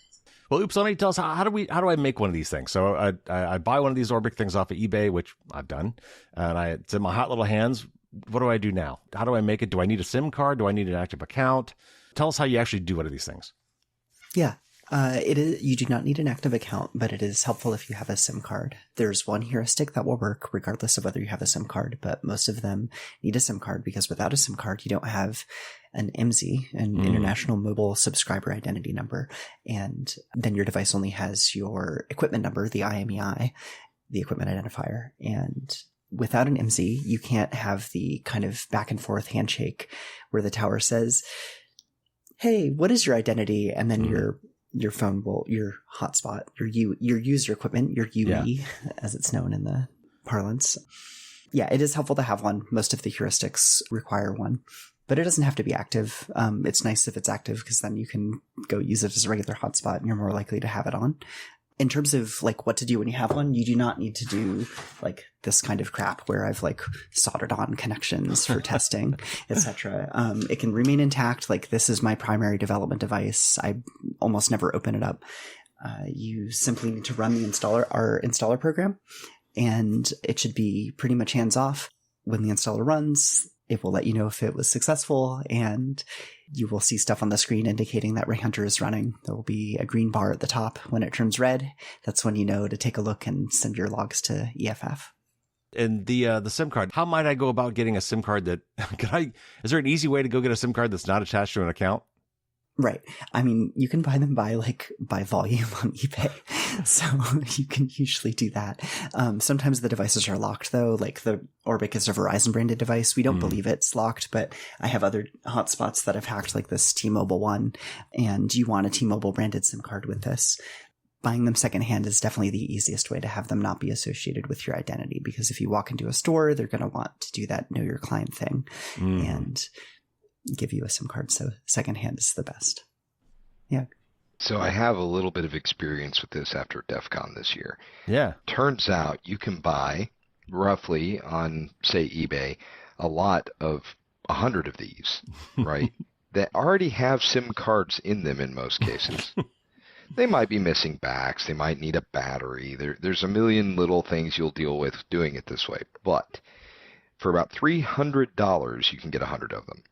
[SPEAKER 4] Well, Oops, let me tell us how do I make one of these things? So I buy one of these Orbic things off of eBay, which I've done, and it's in my hot little hands. What do I do now? How do I make it? Do I need a SIM card? Do I need an active account? Tell us how you actually do one of these things.
[SPEAKER 2] Yeah. You do not need an active account, but it is helpful if you have a SIM card. There's one heuristic that will work regardless of whether you have a SIM card, but most of them need a SIM card because without a SIM card, you don't have an IMSI, an International Mobile Subscriber Identity Number. And then your device only has your equipment number, the IMEI, the equipment identifier. And without an IMSI, you can't have the kind of back and forth handshake where the tower says, hey, what is your identity? And then your phone your hotspot, your user equipment, your UE, as it's known in the parlance. Yeah, it is helpful to have one. Most of the heuristics require one, but it doesn't have to be active. It's nice if it's active because then you can go use it as a regular hotspot and you're more likely to have it on. In terms of like what to do when you have one, you do not need to do like this kind of crap where I've like soldered on connections for testing, etc. It can remain intact. Like this is my primary development device. I almost never open it up. You simply need to run our installer program, and it should be pretty much hands off. When the installer runs, it will let you know if it was successful, and you will see stuff on the screen indicating that Rayhunter is running. There will be a green bar at the top. When it turns red, that's when you know to take a look and send your logs to EFF.
[SPEAKER 4] And the SIM card, how might I go about getting a SIM card that, is there an easy way to go get a SIM card that's not attached to an account?
[SPEAKER 2] Right. I mean, you can buy them by volume on eBay. So you can usually do that. Sometimes the devices are locked though. Like the Orbic is a Verizon branded device. We don't believe it's locked, but I have other hotspots that have hacked, like this T-Mobile one, and you want a T-Mobile branded SIM card with this. Buying them secondhand is definitely the easiest way to have them not be associated with your identity, because if you walk into a store, they're going to want to do that know your client thing and give you a SIM card. So secondhand is the best. Yeah.
[SPEAKER 1] So I have a little bit of experience with this after DEF CON this year.
[SPEAKER 4] Yeah.
[SPEAKER 1] Turns out you can buy roughly on, say, eBay, a lot of 100 of these, right? That already have SIM cards in them in most cases. They might be missing backs. They might need a battery. There's a million little things you'll deal with doing it this way. But for about $300, you can get 100 of them.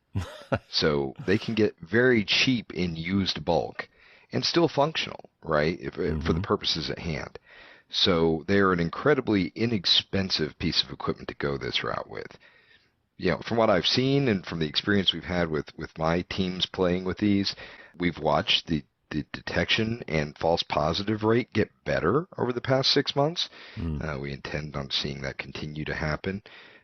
[SPEAKER 1] So they can get very cheap in used bulk and still functional, right, for the purposes at hand. So they're an incredibly inexpensive piece of equipment to go this route with. You know, from what I've seen and from the experience we've had with my teams playing with these, we've watched the detection and false positive rate get better over the past 6 months. We intend on seeing that continue to happen.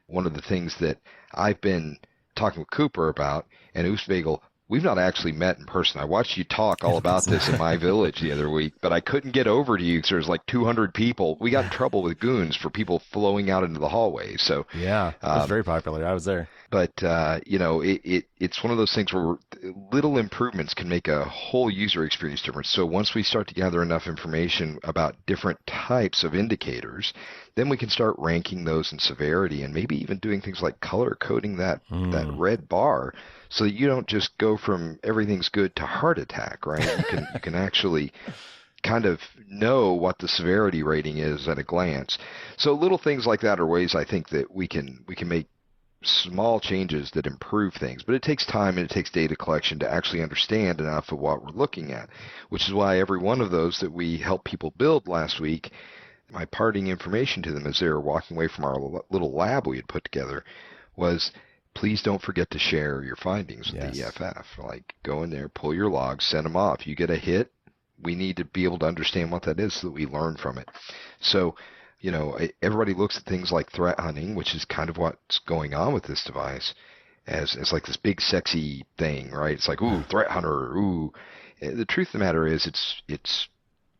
[SPEAKER 1] One of the things that I've been talking with Cooper about, and OopsBagel, we've not actually met in person. I watched you talk all about this in my village the other week, but I couldn't get over to you because there's like 200 people. We got in trouble with goons for people flowing out into the hallways. So
[SPEAKER 4] yeah, it was very popular. I was there.
[SPEAKER 1] But it's one of those things where little improvements can make a whole user experience difference. So once we start to gather enough information about different types of indicators, then we can start ranking those in severity and maybe even doing things like color coding that red bar so that you don't just go from everything's good to heart attack, right? You can actually kind of know what the severity rating is at a glance. So little things like that are ways I think that we can make small changes that improve things, but it takes time and it takes data collection to actually understand enough of what we're looking at, which is why every one of those that we helped people build last week, my parting information to them as they were walking away from our little lab we had put together was, please don't forget to share your findings with the EFF. Like, go in there, pull your logs, send them off. You get a hit, we need to be able to understand what that is so that we learn from it. So everybody looks at things like threat hunting, which is kind of what's going on with this device, as like this big sexy thing, right? It's like, ooh, threat hunter, ooh. The truth of the matter is it's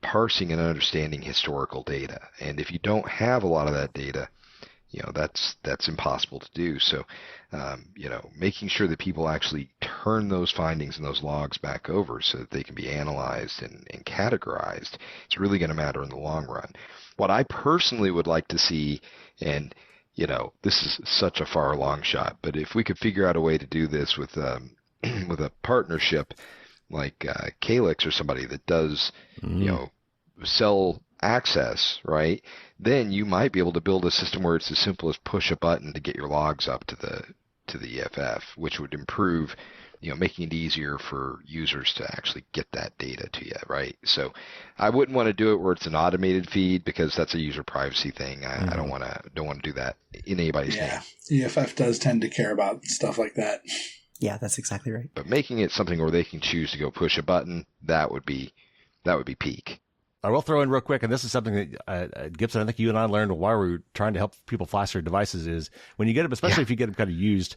[SPEAKER 1] parsing and understanding historical data. And if you don't have a lot of that data, that's impossible to do. So, making sure that people actually turn those findings and those logs back over so that they can be analyzed and categorized, it's really going to matter in the long run. What I personally would like to see, and this is such a far long shot, but if we could figure out a way to do this with with a partnership like Calyx or somebody that does, cell access, right? Then you might be able to build a system where it's as simple as push a button to get your logs up to the EFF, which would improve, making it easier for users to actually get that data to you, right? So I wouldn't want to do it where it's an automated feed because that's a user privacy thing. I don't want to do that in anybody's name.
[SPEAKER 3] EFF does tend to care about stuff like that.
[SPEAKER 2] Yeah, that's exactly right.
[SPEAKER 1] But making it something where they can choose to go push a button, that would be peak.
[SPEAKER 4] I will throw in real quick, and this is something that, Gibson, I think you and I learned while we were trying to help people flash their devices, is when you get them, especially if you get them kind of used,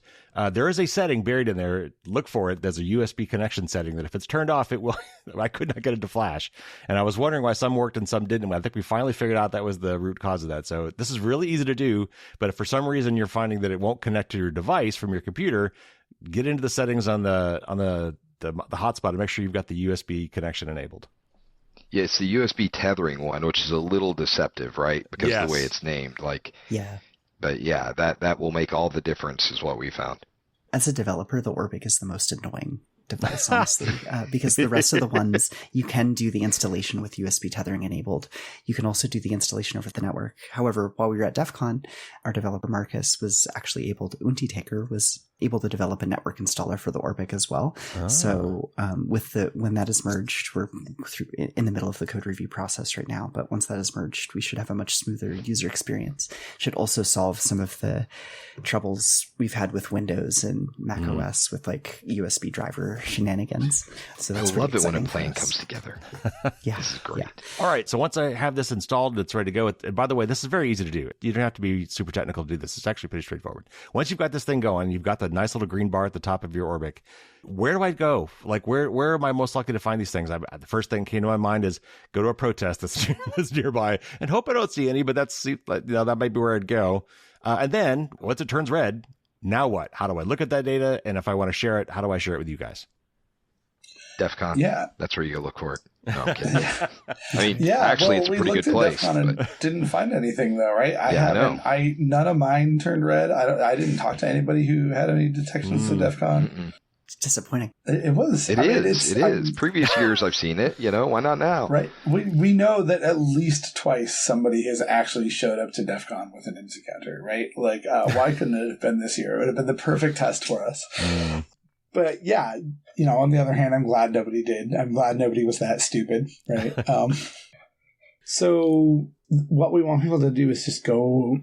[SPEAKER 4] there is a setting buried in there. Look for it. There's a USB connection setting that if it's turned off, it will. I could not get it to flash. And I was wondering why some worked and some didn't. I think we finally figured out that was the root cause of that. So this is really easy to do, but if for some reason you're finding that it won't connect to your device from your computer, get into the settings on the hotspot and make sure you've got the USB connection enabled.
[SPEAKER 1] Yeah, it's the USB tethering one, which is a little deceptive, right? Because of the way it's named.
[SPEAKER 2] Yeah.
[SPEAKER 1] But yeah, that will make all the difference is what we found.
[SPEAKER 2] As a developer, the Orbic is the most annoying device, honestly, because the rest of the ones, you can do the installation with USB tethering enabled. You can also do the installation over the network. However, while we were at DEF CON, our developer Marcus was actually Untitaker was able to develop a network installer for the Orbic as well. Oh. So when that is merged, we're in the middle of the code review process right now, but once that is merged, we should have a much smoother user experience. Should also solve some of the troubles we've had with Windows and Mac OS with like USB driver shenanigans. So that's
[SPEAKER 1] I love it when a plan comes together.
[SPEAKER 2] Yeah.
[SPEAKER 1] This is great.
[SPEAKER 2] Yeah.
[SPEAKER 4] All right. So once I have this installed, it's ready to go. And by the way, this is very easy to do. You don't have to be super technical to do this. It's actually pretty straightforward. Once you've got this thing going, you've got the nice little green bar at the top of your Orbic. Where do I go? Like, where am I most likely to find these things? The first thing came to my mind is go to a protest that's nearby and hope I don't see any, but that might be where I'd go. And then once it turns red, now what? How do I look at that data? And if I want to share it, how do I share it with you guys?
[SPEAKER 1] DEF CON.
[SPEAKER 3] Yeah.
[SPEAKER 1] That's where you go look for it. No, I'm kidding. I mean, actually, it's a pretty good place.
[SPEAKER 3] And didn't find anything though, right? None of mine turned red. I didn't talk to anybody who had any detections to DEF CON.
[SPEAKER 2] It's disappointing.
[SPEAKER 3] It was.
[SPEAKER 1] It is. Previous years I've seen it. Why not now?
[SPEAKER 3] Right. We know that at least twice somebody has actually showed up to DEF CON with an IMSI counter, right? Like, why couldn't it have been this year? It would have been the perfect test for us. But yeah, on the other hand, I'm glad nobody did. I'm glad nobody was that stupid, right? So what we want people to do is just go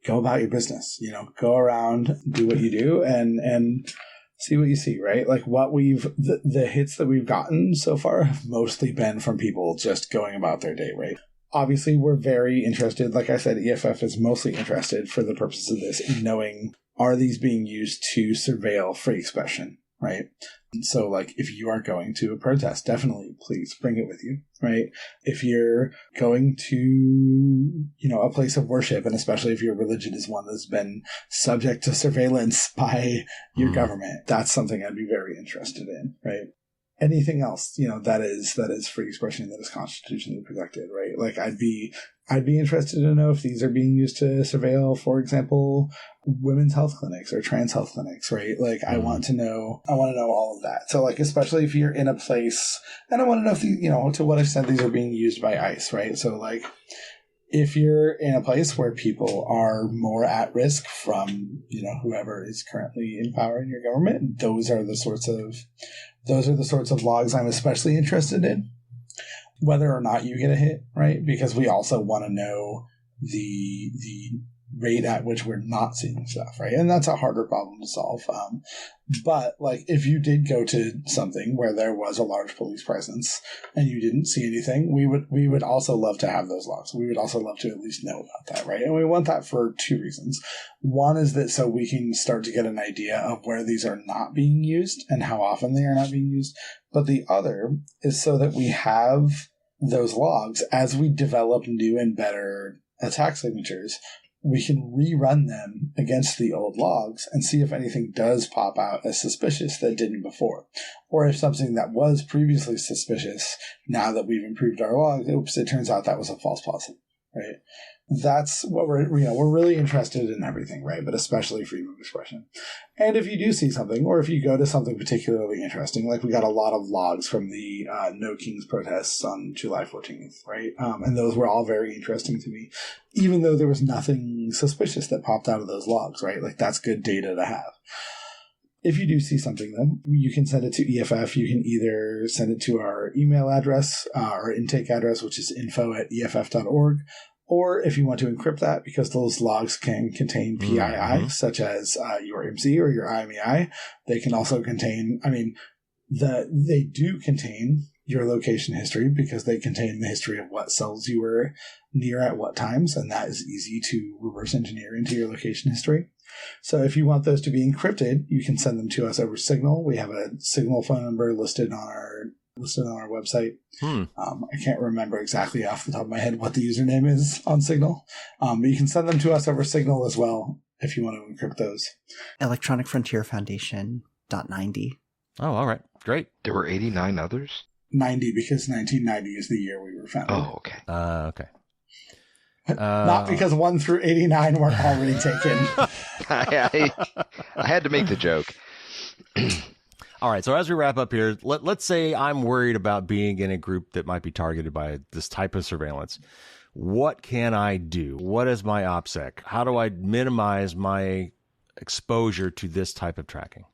[SPEAKER 3] about your business, go around, do what you do and see what you see, right? Like the hits that we've gotten so far have mostly been from people just going about their day, right? Obviously, we're very interested. Like I said, EFF is mostly interested for the purpose of this in knowing, are these being used to surveil free expression, right? And so, like, if you are going to a protest, definitely please bring it with you, right? If you're going to, a place of worship, and especially if your religion is one that's been subject to surveillance by your government, that's something I'd be very interested in, right? Anything else, that is free expression that is constitutionally protected, right? Like, I'd be interested to know if these are being used to surveil, for example, women's health clinics or trans health clinics, right? Like, I want to know all of that. So, like, especially if you're in a place, and I want to know if to what extent these are being used by ICE, right? So, like, if you're in a place where people are more at risk from, whoever is currently in power in your government, those are the sorts of logs I'm especially interested in. Whether or not you get a hit, right? Because we also want to know the rate at which we're not seeing stuff, right? And that's a harder problem to solve. But like if you did go to something where there was a large police presence and you didn't see anything, we would also love to have those logs. We would also love to at least know about that, right? And we want that for two reasons. One is that so we can start to get an idea of where these are not being used and how often they are not being used. But the other is so that we have those logs as we develop new and better attack signatures. We can rerun them against the old logs and see if anything does pop out as suspicious that didn't before. Or if something that was previously suspicious, now that we've improved our logs, oops, it turns out that was a false positive, right? That's what we're really interested in everything, right? But especially freedom of expression. And if you do see something, or if you go to something particularly interesting, like we got a lot of logs from the No Kings protests on July 14th, right? And those were all very interesting to me, even though there was nothing suspicious that popped out of those logs, right? Like that's good data to have. If you do see something, then you can send it to EFF. You can either send it to our email address, our intake address, which is info@eff.org. Or if you want to encrypt that, because those logs can contain PII, such as your IMSI or your IMEI, they can also contain, they do contain your location history because they contain the history of what cells you were near at what times, and that is easy to reverse engineer into your location history. So if you want those to be encrypted, you can send them to us over Signal. We have a Signal phone number listed on our website. I can't remember exactly off the top of my head what the username is on Signal. But you can send them to us over Signal as well if you want to encrypt those.
[SPEAKER 2] Electronic Frontier Foundation .90.
[SPEAKER 4] Oh, all right. Great.
[SPEAKER 1] There were 89 others?
[SPEAKER 3] 90 because 1990 is the year we were founded.
[SPEAKER 1] Oh, okay.
[SPEAKER 4] Okay.
[SPEAKER 3] Not because 1 through 89 were already taken.
[SPEAKER 1] I had to make the joke.
[SPEAKER 4] All right, so as we wrap up here, let's say I'm worried about being in a group that might be targeted by this type of surveillance. What can I do? What is my OPSEC? How do I minimize my exposure to this type of tracking?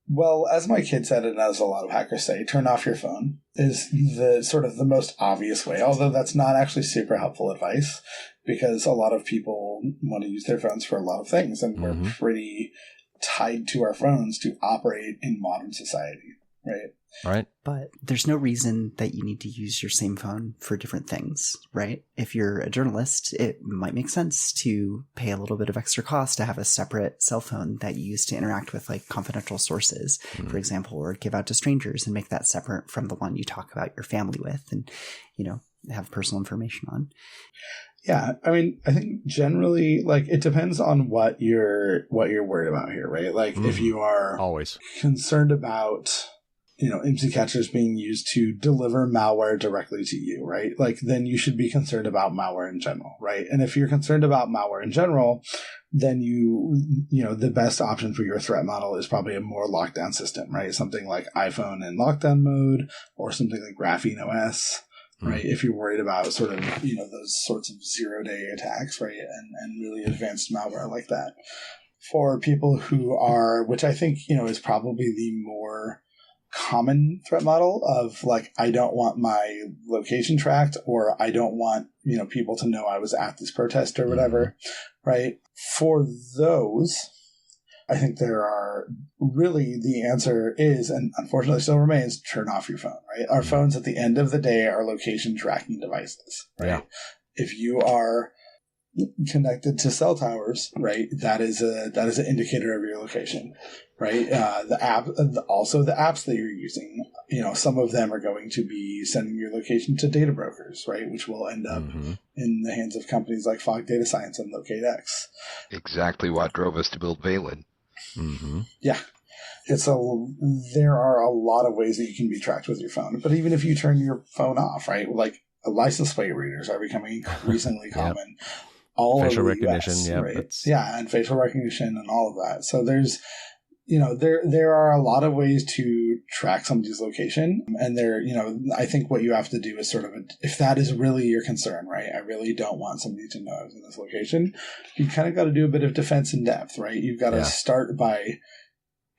[SPEAKER 3] Well, as my kid said, and as a lot of hackers say, turn off your phone is the sort of the most obvious way, although that's not actually super helpful advice because a lot of people want to use their phones for a lot of things, and we're pretty tied to our phones to operate in modern society, right?
[SPEAKER 4] Right.
[SPEAKER 2] But there's no reason that you need to use your same phone for different things, right? If you're a journalist, it might make sense to pay a little bit of extra cost to have a separate cell phone that you use to interact with like confidential sources, for example, or give out to strangers and make that separate from the one you talk about your family with and, have personal information on.
[SPEAKER 3] Yeah, I think generally, like, it depends on what you're worried about here, right? Like, if you are
[SPEAKER 4] always
[SPEAKER 3] concerned about, IMSI catchers being used to deliver malware directly to you, right? Like, then you should be concerned about malware in general, right? And if you're concerned about malware in general, then the best option for your threat model is probably a more lockdown system, right? Something like iPhone in lockdown mode or something like Graphene OS. Right, if you're worried about sort of, those sorts of zero-day attacks, right, and really advanced malware like that. For people who are, which I think, is probably the more common threat model of, like, I don't want my location tracked, or I don't want, people to know I was at this protest or whatever, right? For those, I think there are really the answer is, and unfortunately still remains, turn off your phone, right? Our phones at the end of the day are location tracking devices, right? Yeah. If you are connected to cell towers, right, that is an indicator of your location, right? The apps that you're using, some of them are going to be sending your location to data brokers, right, which will end up in the hands of companies like Fog Data Science and LocateX.
[SPEAKER 1] Exactly what drove us to build Valid.
[SPEAKER 3] Yeah. There are a lot of ways that you can be tracked with your phone, but even if you turn your phone off, right, like license plate readers are becoming increasingly common. All
[SPEAKER 4] facial
[SPEAKER 3] over the
[SPEAKER 4] recognition,
[SPEAKER 3] US,
[SPEAKER 4] yeah,
[SPEAKER 3] right? Yeah, and facial recognition and all of that. So there's, there are a lot of ways to track somebody's location, and I think what you have to do is sort of, if that is really your concern, right? I really don't want somebody to know I was in this location. You kind of got to do a bit of defense in depth, right? You've got to start by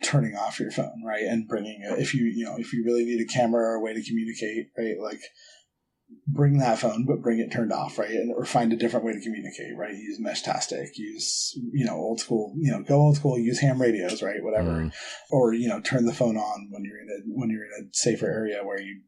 [SPEAKER 3] turning off your phone, right, and bringing if you really need a camera or a way to communicate, right, like bring that phone, but bring it turned off, right? Or find a different way to communicate, right? Use Meshtastic, use, old school, go old school, use ham radios, right? Whatever. Or, turn the phone on when you're in a safer area where you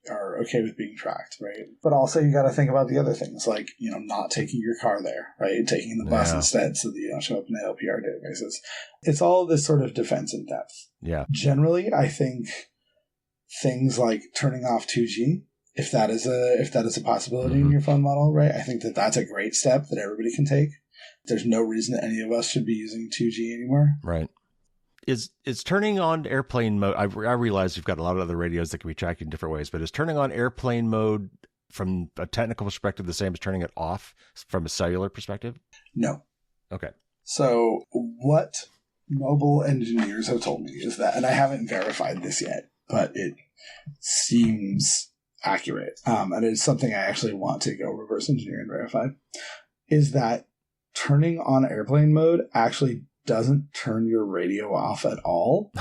[SPEAKER 3] are okay with being tracked, right? But also you got to think about the other things, like, not taking your car there, right? Taking the bus instead so that you don't show up in the LPR databases. It's all this sort of defense in depth.
[SPEAKER 4] Yeah.
[SPEAKER 3] Generally, I think things like turning off 2G, if that is a possibility in your phone model, right? I think that's a great step that everybody can take. There's no reason that any of us should be using 2G anymore.
[SPEAKER 4] Right. Is turning on airplane mode, I realize you've got a lot of other radios that can be tracked in different ways, but is turning on airplane mode from a technical perspective the same as turning it off from a cellular perspective?
[SPEAKER 3] No.
[SPEAKER 4] Okay.
[SPEAKER 3] So what mobile engineers have told me is that, and I haven't verified this yet, but it seems accurate, and it's something I actually want to go reverse engineer and verify, is that turning on airplane mode actually doesn't turn your radio off at all.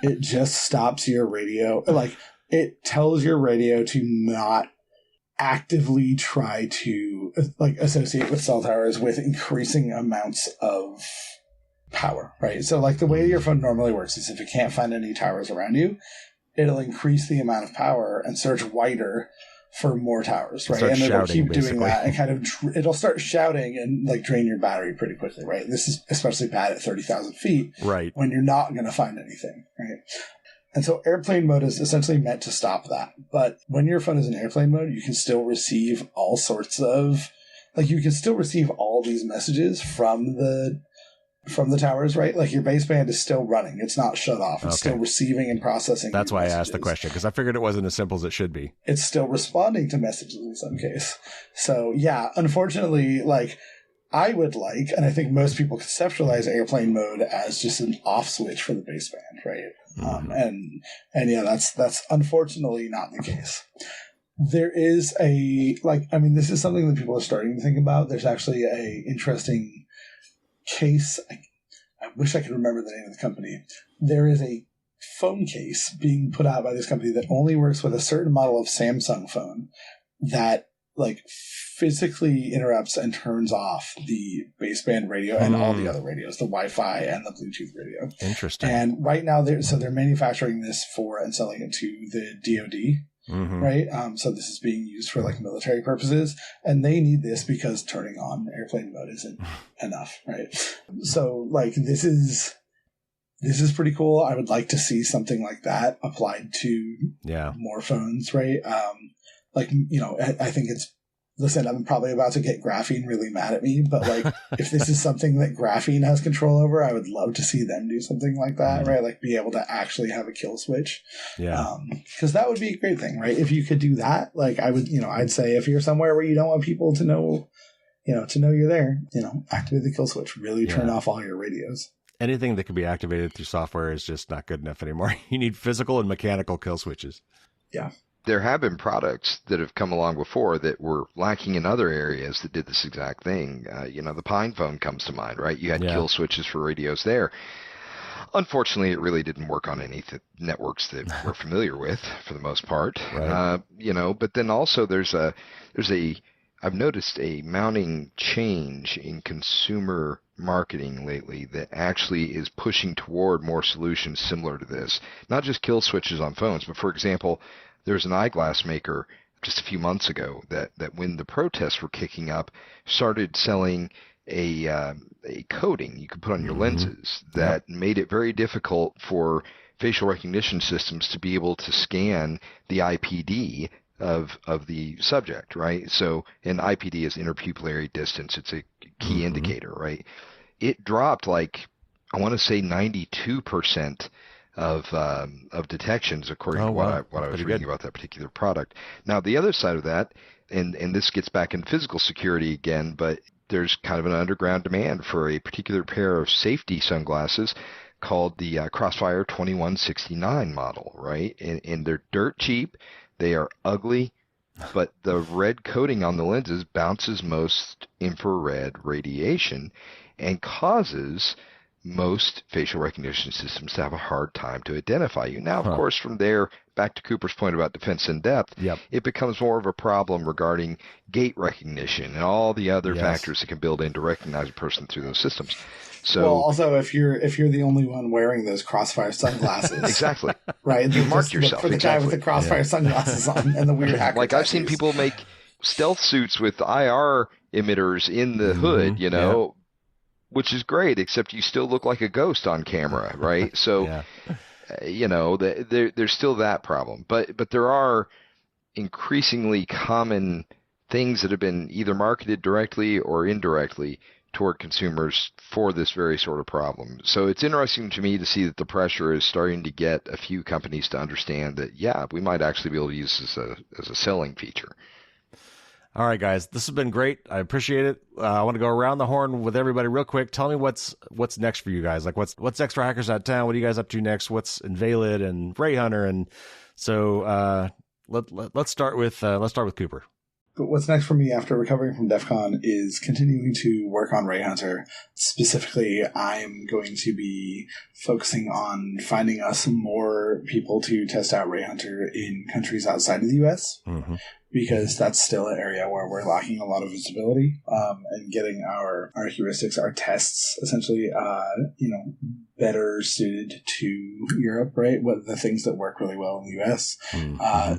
[SPEAKER 3] It just stops your radio. Like, it tells your radio to not actively try to associate with cell towers with increasing amounts of power, right? So like the way your phone normally works is if it can't find any towers around you, it'll increase the amount of power and search wider for more towers, right? And it'll keep doing that and kind of it'll start shouting and like drain your battery pretty quickly, right? This is especially bad at 30,000 feet,
[SPEAKER 4] right? When
[SPEAKER 3] you're not going to find anything, right? And so airplane mode is essentially meant to stop that. But when your phone is in airplane mode, you can still receive all sorts of, you can still receive all these messages from the towers, right? Like your baseband is still running. It's not shut off. It's still receiving and processing.
[SPEAKER 4] That's why messages. I asked the question, because I figured it wasn't as simple as it should be.
[SPEAKER 3] It's still responding to messages in some case. So yeah, unfortunately, I would and I think most people conceptualize airplane mode as just an off switch for the baseband, right? Mm-hmm. And yeah, that's unfortunately not the case. There is this is something that people are starting to think about. There's actually a interesting case. I wish I could remember the name of the company. There is a phone case being put out by this company that only works with a certain model of Samsung phone that physically interrupts and turns off the baseband radio and all the other radios, the Wi-Fi and the Bluetooth radio.
[SPEAKER 4] Interesting.
[SPEAKER 3] And right now they're manufacturing this for and selling it to the DoD. Mm-hmm. Right. So this is being used for military purposes, and they need this because turning on airplane mode isn't enough. Right. So this is pretty cool. I would like to see something like that applied to more phones. Right. I think listen, I'm probably about to get Graphene really mad at me, but if this is something that Graphene has control over, I would love to see them do something like that, right? Be able to actually have a kill switch. Yeah. Because that would be a great thing, right? If you could do that, I would, I'd say if you're somewhere where you don't want people to know you're there, activate the kill switch, really turn off all your radios.
[SPEAKER 4] Anything that can be activated through software is just not good enough anymore. You need physical and mechanical kill switches.
[SPEAKER 3] Yeah.
[SPEAKER 1] There have been products that have come along before that were lacking in other areas that did this exact thing. The Pine phone comes to mind, right? You had kill switches for radios there. Unfortunately, it really didn't work on any networks that we're familiar with for the most part. Right. But then also I've noticed a mounting change in consumer marketing lately that actually is pushing toward more solutions similar to this. Not just kill switches on phones, but for example, there's an eyeglass maker just a few months ago that when the protests were kicking up, started selling a coating you could put on your lenses that made it very difficult for facial recognition systems to be able to scan the IPD of the subject, right? So an IPD is interpupillary distance. It's a key indicator, right? It dropped I want to say 92% of detections, according to what I was reading about that particular product. Now, the other side of that, and this gets back into physical security again, but there's kind of an underground demand for a particular pair of safety sunglasses called the Crossfire 2169 model, right? And they're dirt cheap. They are ugly, but the red coating on the lenses bounces most infrared radiation and causes most facial recognition systems have a hard time to identify you. Now, of course, from there, back to Cooper's point about defense in depth, it becomes more of a problem regarding gait recognition and all the other factors that can build in to recognize a person through those systems. So,
[SPEAKER 3] well, also, if you're the only one wearing those Crossfire sunglasses,
[SPEAKER 1] exactly,
[SPEAKER 3] right?
[SPEAKER 1] You mark yourself
[SPEAKER 3] for the guy with the Crossfire sunglasses on and the weird hacker.
[SPEAKER 1] Like I've seen people make stealth suits with IR emitters in the hood, you know. Which is great, except you still look like a ghost on camera, right? So, you know, there's still that problem. But there are increasingly common things that have been either marketed directly or indirectly toward consumers for this very sort of problem. So it's interesting to me to see that the pressure is starting to get a few companies to understand that, yeah, we might actually be able to use this as a selling feature.
[SPEAKER 4] All right, guys, this has been great. I appreciate it. I want to go around the horn with everybody real quick. Tell me what's next for you guys. Like what's next for Hackers Out Town? What are you guys up to next? What's in Valid and Rayhunter? And so let's start with Cooper.
[SPEAKER 3] But what's next for me after recovering from DEF CON is continuing to work on Rayhunter. Specifically, I'm going to be focusing on finding us more people to test out Rayhunter in countries outside of the U.S., because that's still an area where we're lacking a lot of visibility, and getting our heuristics, our tests, essentially, better suited to Europe, right? What the things that work really well in the U.S.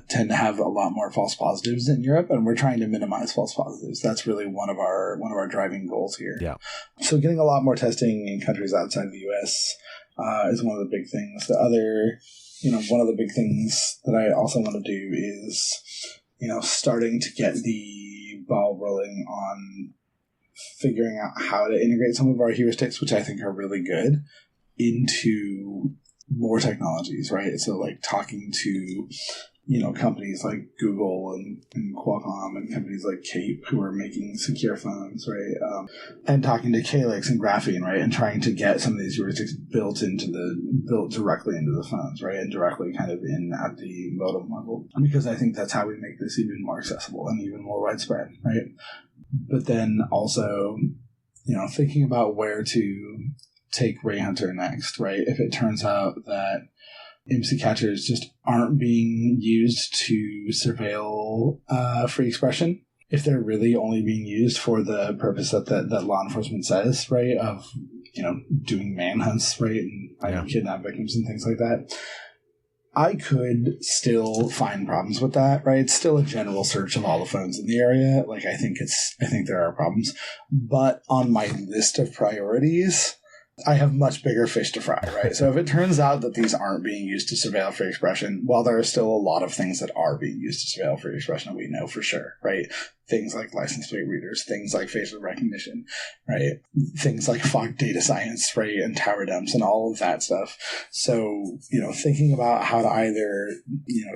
[SPEAKER 3] Tend to have a lot more false positives in Europe, and we're trying to minimize false positives. That's really one of our driving goals here. Yeah. So getting a lot more testing in countries outside the U.S. Is one of the big things. The other, one of the big things that I also want to do is, starting to get the ball rolling on figuring out how to integrate some of our heuristics, which I think are really good, into more technologies, right? So like talking to, companies like Google and Qualcomm and companies like Cape who are making secure phones, right? And talking to Calyx and Graphene, right? And trying to get some of these heuristics built directly into the phones, right? And directly kind of in at the modem level. Because I think that's how we make this even more accessible and even more widespread, right? But then also, thinking about where to take Rayhunter next, right? If it turns out that IMSI catchers just aren't being used to surveil free expression, if they're really only being used for the purpose that law enforcement says, right, of, doing manhunts, right, and kidnap victims and things like that, I could still find problems with that, right? It's still a general search of all the phones in the area. Like, I think there are problems. But on my list of priorities, I have much bigger fish to fry, right? So if it turns out that these aren't being used to surveil free expression, while there are still a lot of things that are being used to surveil free expression that we know for sure, right? Things like license plate readers, things like facial recognition, right? Things like fog data science, right? And tower dumps and all of that stuff. So, thinking about how to either,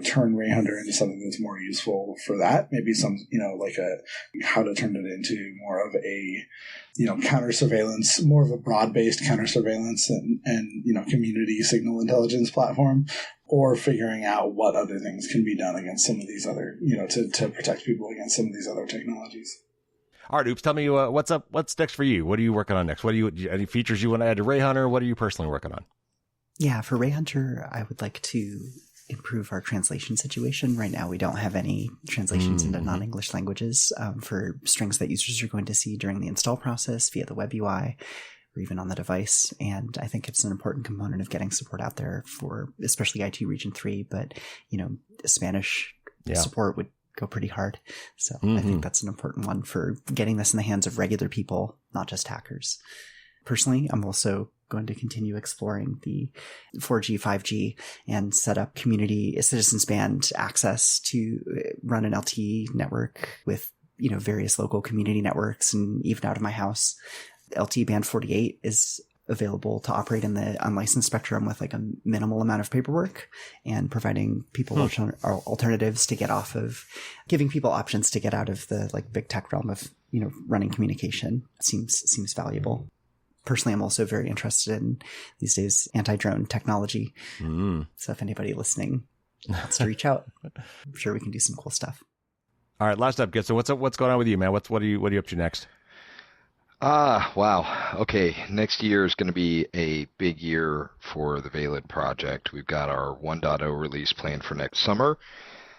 [SPEAKER 3] turn Rayhunter into something that's more useful for that, maybe some, how to turn it into more of a, counter surveillance, more of a broad-based counter surveillance and community signal intelligence platform, or figuring out what other things can be done against some of these other, to protect people against some of these other technologies.
[SPEAKER 4] All right, Oops, tell me what's up. What's next for you? What are you working on next? Any features you want to add to Rayhunter? What are you personally working on?
[SPEAKER 2] Yeah, for Rayhunter, I would like to improve our translation situation. Right now, we don't have any translations into non-English languages for strings that users are going to see during the install process via the web UI or even on the device. And I think it's an important component of getting support out there for especially IT Region 3, but, Spanish support would go pretty hard. So I think that's an important one for getting this in the hands of regular people, not just hackers. Personally, I'm also going to continue exploring the 4G, 5G, and set up community citizens band access to run an LTE network with, various local community networks and even out of my house. LTE band 48 is available to operate in the unlicensed spectrum with like a minimal amount of paperwork, and providing people alternatives to get off of, giving people options to get out of the like big tech realm of, running communication seems valuable. Personally, I'm also very interested in these days anti-drone technology. So if anybody listening wants to reach out, I'm sure we can do some cool stuff.
[SPEAKER 4] All right, last up, Gibson. What's going on with you, man? What are you up to next?
[SPEAKER 1] Wow. Okay, next year is going to be a big year for the Valid project. We've got our 1.0 release planned for next summer.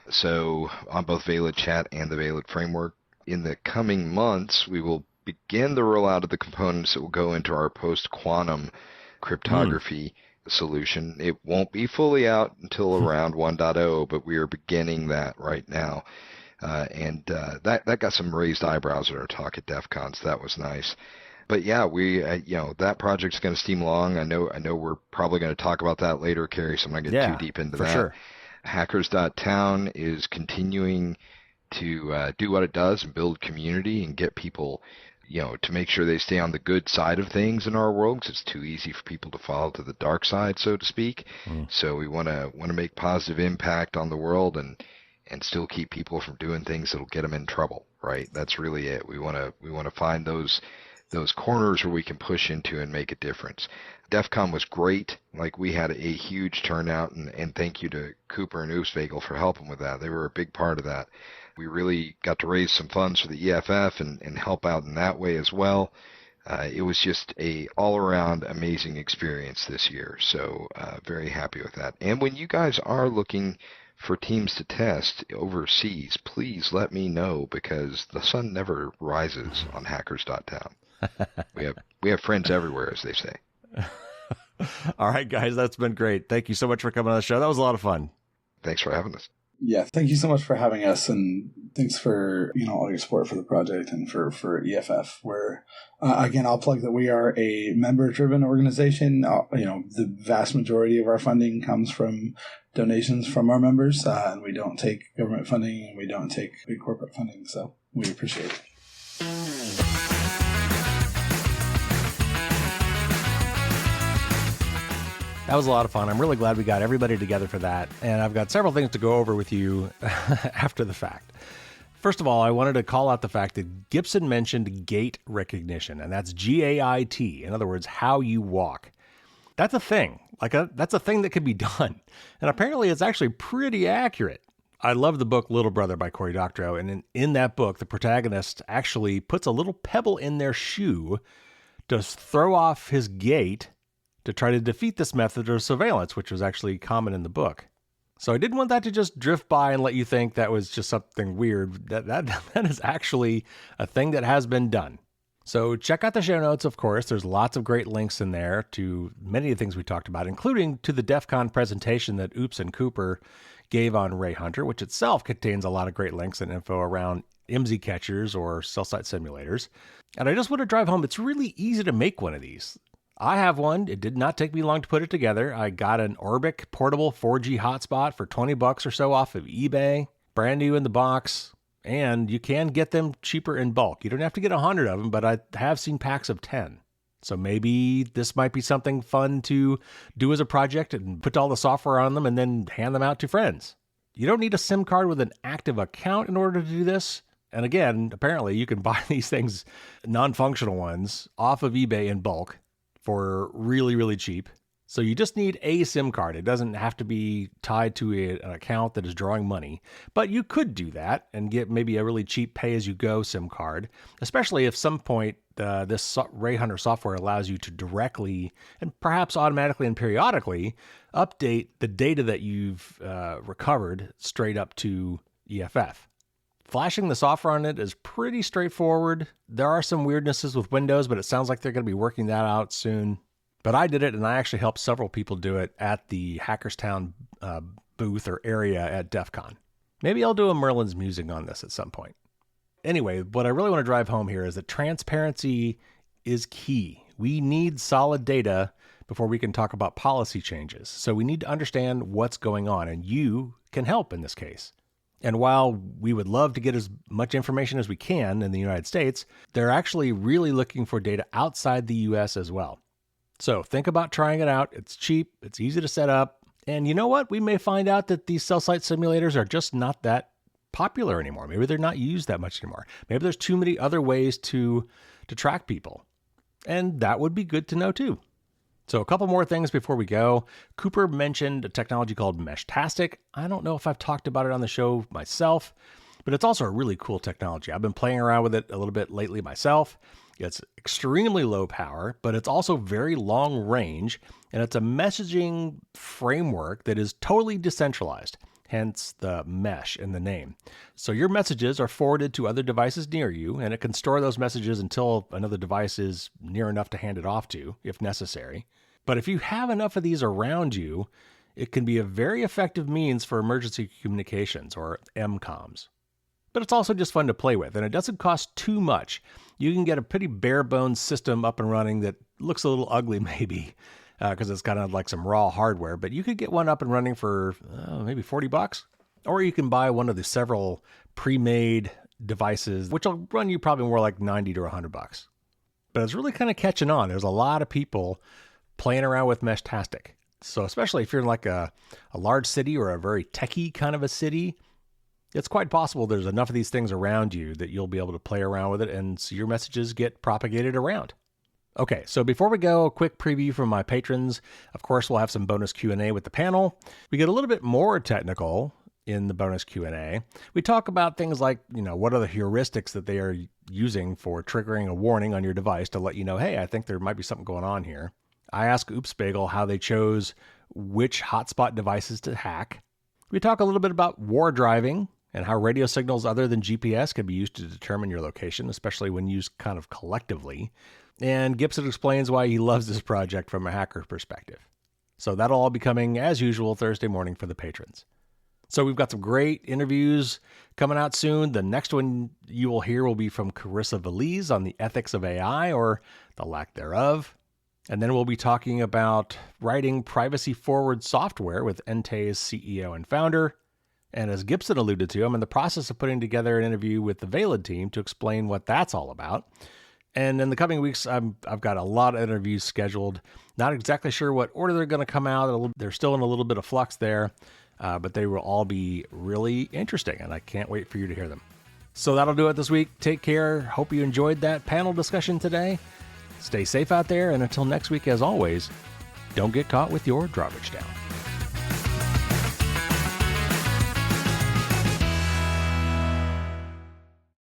[SPEAKER 1] So on both Valid Chat and the Valid framework, in the coming months, we will begin the rollout of the components that will go into our post-quantum cryptography solution. It won't be fully out until around 1.0, but we are beginning that right now. That got some raised eyebrows at our talk at DEF CON, so that was nice. But yeah, that project's going to steam along. I know we're probably going to talk about that later, Carrie, so I'm not going to get too deep into that.
[SPEAKER 4] Sure.
[SPEAKER 1] Hackers.town is continuing to do what it does and build community and get people, to make sure they stay on the good side of things in our world, because it's too easy for people to fall to the dark side, so to speak. So we want to make positive impact on the world and still keep people from doing things that'll get them in trouble, right? That's really it. We want to find those corners where we can push into and make a difference. DEF CON was great. Like, we had a huge turnout, and thank you to Cooper and OopsBagel for helping with that. They were a big part of that. We really got to raise some funds for the EFF and help out in that way as well. It was just a all-around amazing experience this year, so very happy with that. And when you guys are looking for teams to test overseas, please let me know, because the sun never rises on hackers.town. We have friends everywhere, as they say.
[SPEAKER 4] All right, guys, that's been great. Thank you so much for coming on the show. That was a lot of fun.
[SPEAKER 1] Thanks for having us.
[SPEAKER 3] Yeah, thank you so much for having us, and thanks for all your support for the project and for EFF. Where again, I'll plug that we are a member-driven organization. The vast majority of our funding comes from donations from our members, and we don't take government funding and we don't take big corporate funding. So we appreciate it.
[SPEAKER 4] That was a lot of fun. I'm really glad we got everybody together for that. And I've got several things to go over with you after the fact. First of all, I wanted to call out the fact that Gibson mentioned gait recognition, and that's GAIT. In other words, how you walk. That's a thing. That's a thing that could be done. And apparently it's actually pretty accurate. I love the book Little Brother by Cory Doctorow. And in that book, the protagonist actually puts a little pebble in their shoe to throw off his gait to try to defeat this method of surveillance, which was actually common in the book. So I didn't want that to just drift by and let you think that was just something weird. That is actually a thing that has been done. So check out the show notes, of course. There's lots of great links in there to many of the things we talked about, including to the DEF CON presentation that Oops and Cooper gave on Rayhunter, which itself contains a lot of great links and info around IMSI catchers or cell site simulators. And I just want to drive home, it's really easy to make one of these. I have one. It did not take me long to put it together. I got an Orbic portable 4G hotspot for $20 or so off of eBay, brand new in the box, and you can get them cheaper in bulk. You don't have to get 100 of them, but I have seen packs of 10. So maybe this might be something fun to do as a project and put all the software on them and then hand them out to friends. You don't need a SIM card with an active account in order to do this. And again, apparently you can buy these things, non-functional ones, off of eBay in bulk for really, really cheap. So you just need a SIM card. It doesn't have to be tied to an account that is drawing money, but you could do that and get maybe a really cheap pay-as-you-go SIM card, especially if some point this Rayhunter software allows you to directly and perhaps automatically and periodically update the data that you've recovered straight up to EFF. Flashing the software on it is pretty straightforward. There are some weirdnesses with Windows, but it sounds like they're going to be working that out soon. But I did it, and I actually helped several people do it at the Hackerstown booth or area at DEF CON. Maybe I'll do a Merlin's Musing on this at some point. Anyway, what I really want to drive home here is that transparency is key. We need solid data before we can talk about policy changes. So we need to understand what's going on, and you can help in this case. And while we would love to get as much information as we can in the United States, they're actually really looking for data outside the US as well. So think about trying it out. It's cheap, it's easy to set up, and you know what? We may find out that these cell site simulators are just not that popular anymore. Maybe they're not used that much anymore. Maybe there's too many other ways to track people. And that would be good to know too. So a couple more things before we go. Cooper mentioned a technology called Meshtastic. I don't know if I've talked about it on the show myself, but it's also a really cool technology. I've been playing around with it a little bit lately myself. It's extremely low power, but it's also very long range, and it's a messaging framework that is totally decentralized, hence the mesh in the name. So your messages are forwarded to other devices near you, and it can store those messages until another device is near enough to hand it off to, if necessary. But if you have enough of these around you, it can be a very effective means for emergency communications, or MCOMs. But it's also just fun to play with, and it doesn't cost too much. You can get a pretty bare-bones system up and running that looks a little ugly maybe, because it's kind of like some raw hardware, but you could get one up and running for maybe $40. Or you can buy one of the several pre-made devices, which will run you probably more like $90 to $100. But it's really kind of catching on. There's a lot of people playing around with Meshtastic. So especially if you're in like a large city or a very techie kind of a city, it's quite possible there's enough of these things around you that you'll be able to play around with it and so your messages get propagated around. Okay, so before we go, a quick preview from my patrons. Of course, we'll have some bonus Q&A with the panel. We get a little bit more technical in the bonus Q&A. We talk about things like, what are the heuristics that they are using for triggering a warning on your device to let you know, hey, I think there might be something going on here. I ask OopsBagel how they chose which hotspot devices to hack. We talk a little bit about war driving and how radio signals other than GPS can be used to determine your location, especially when used kind of collectively. And Gibson explains why he loves this project from a hacker perspective. So that'll all be coming, as usual, Thursday morning for the patrons. So we've got some great interviews coming out soon. The next one you will hear will be from Carissa Veliz on the ethics of AI, or the lack thereof. And then we'll be talking about writing privacy-forward software with Entei's CEO and founder. And as Gibson alluded to, I'm in the process of putting together an interview with the Valid team to explain what that's all about. And in the coming weeks, I've got a lot of interviews scheduled. Not exactly sure what order they're going to come out. They're still in a little bit of flux there, but they will all be really interesting, and I can't wait for you to hear them. So that'll do it this week. Take care. Hope you enjoyed that panel discussion today. Stay safe out there, and until next week, as always, don't get caught with your garbage down.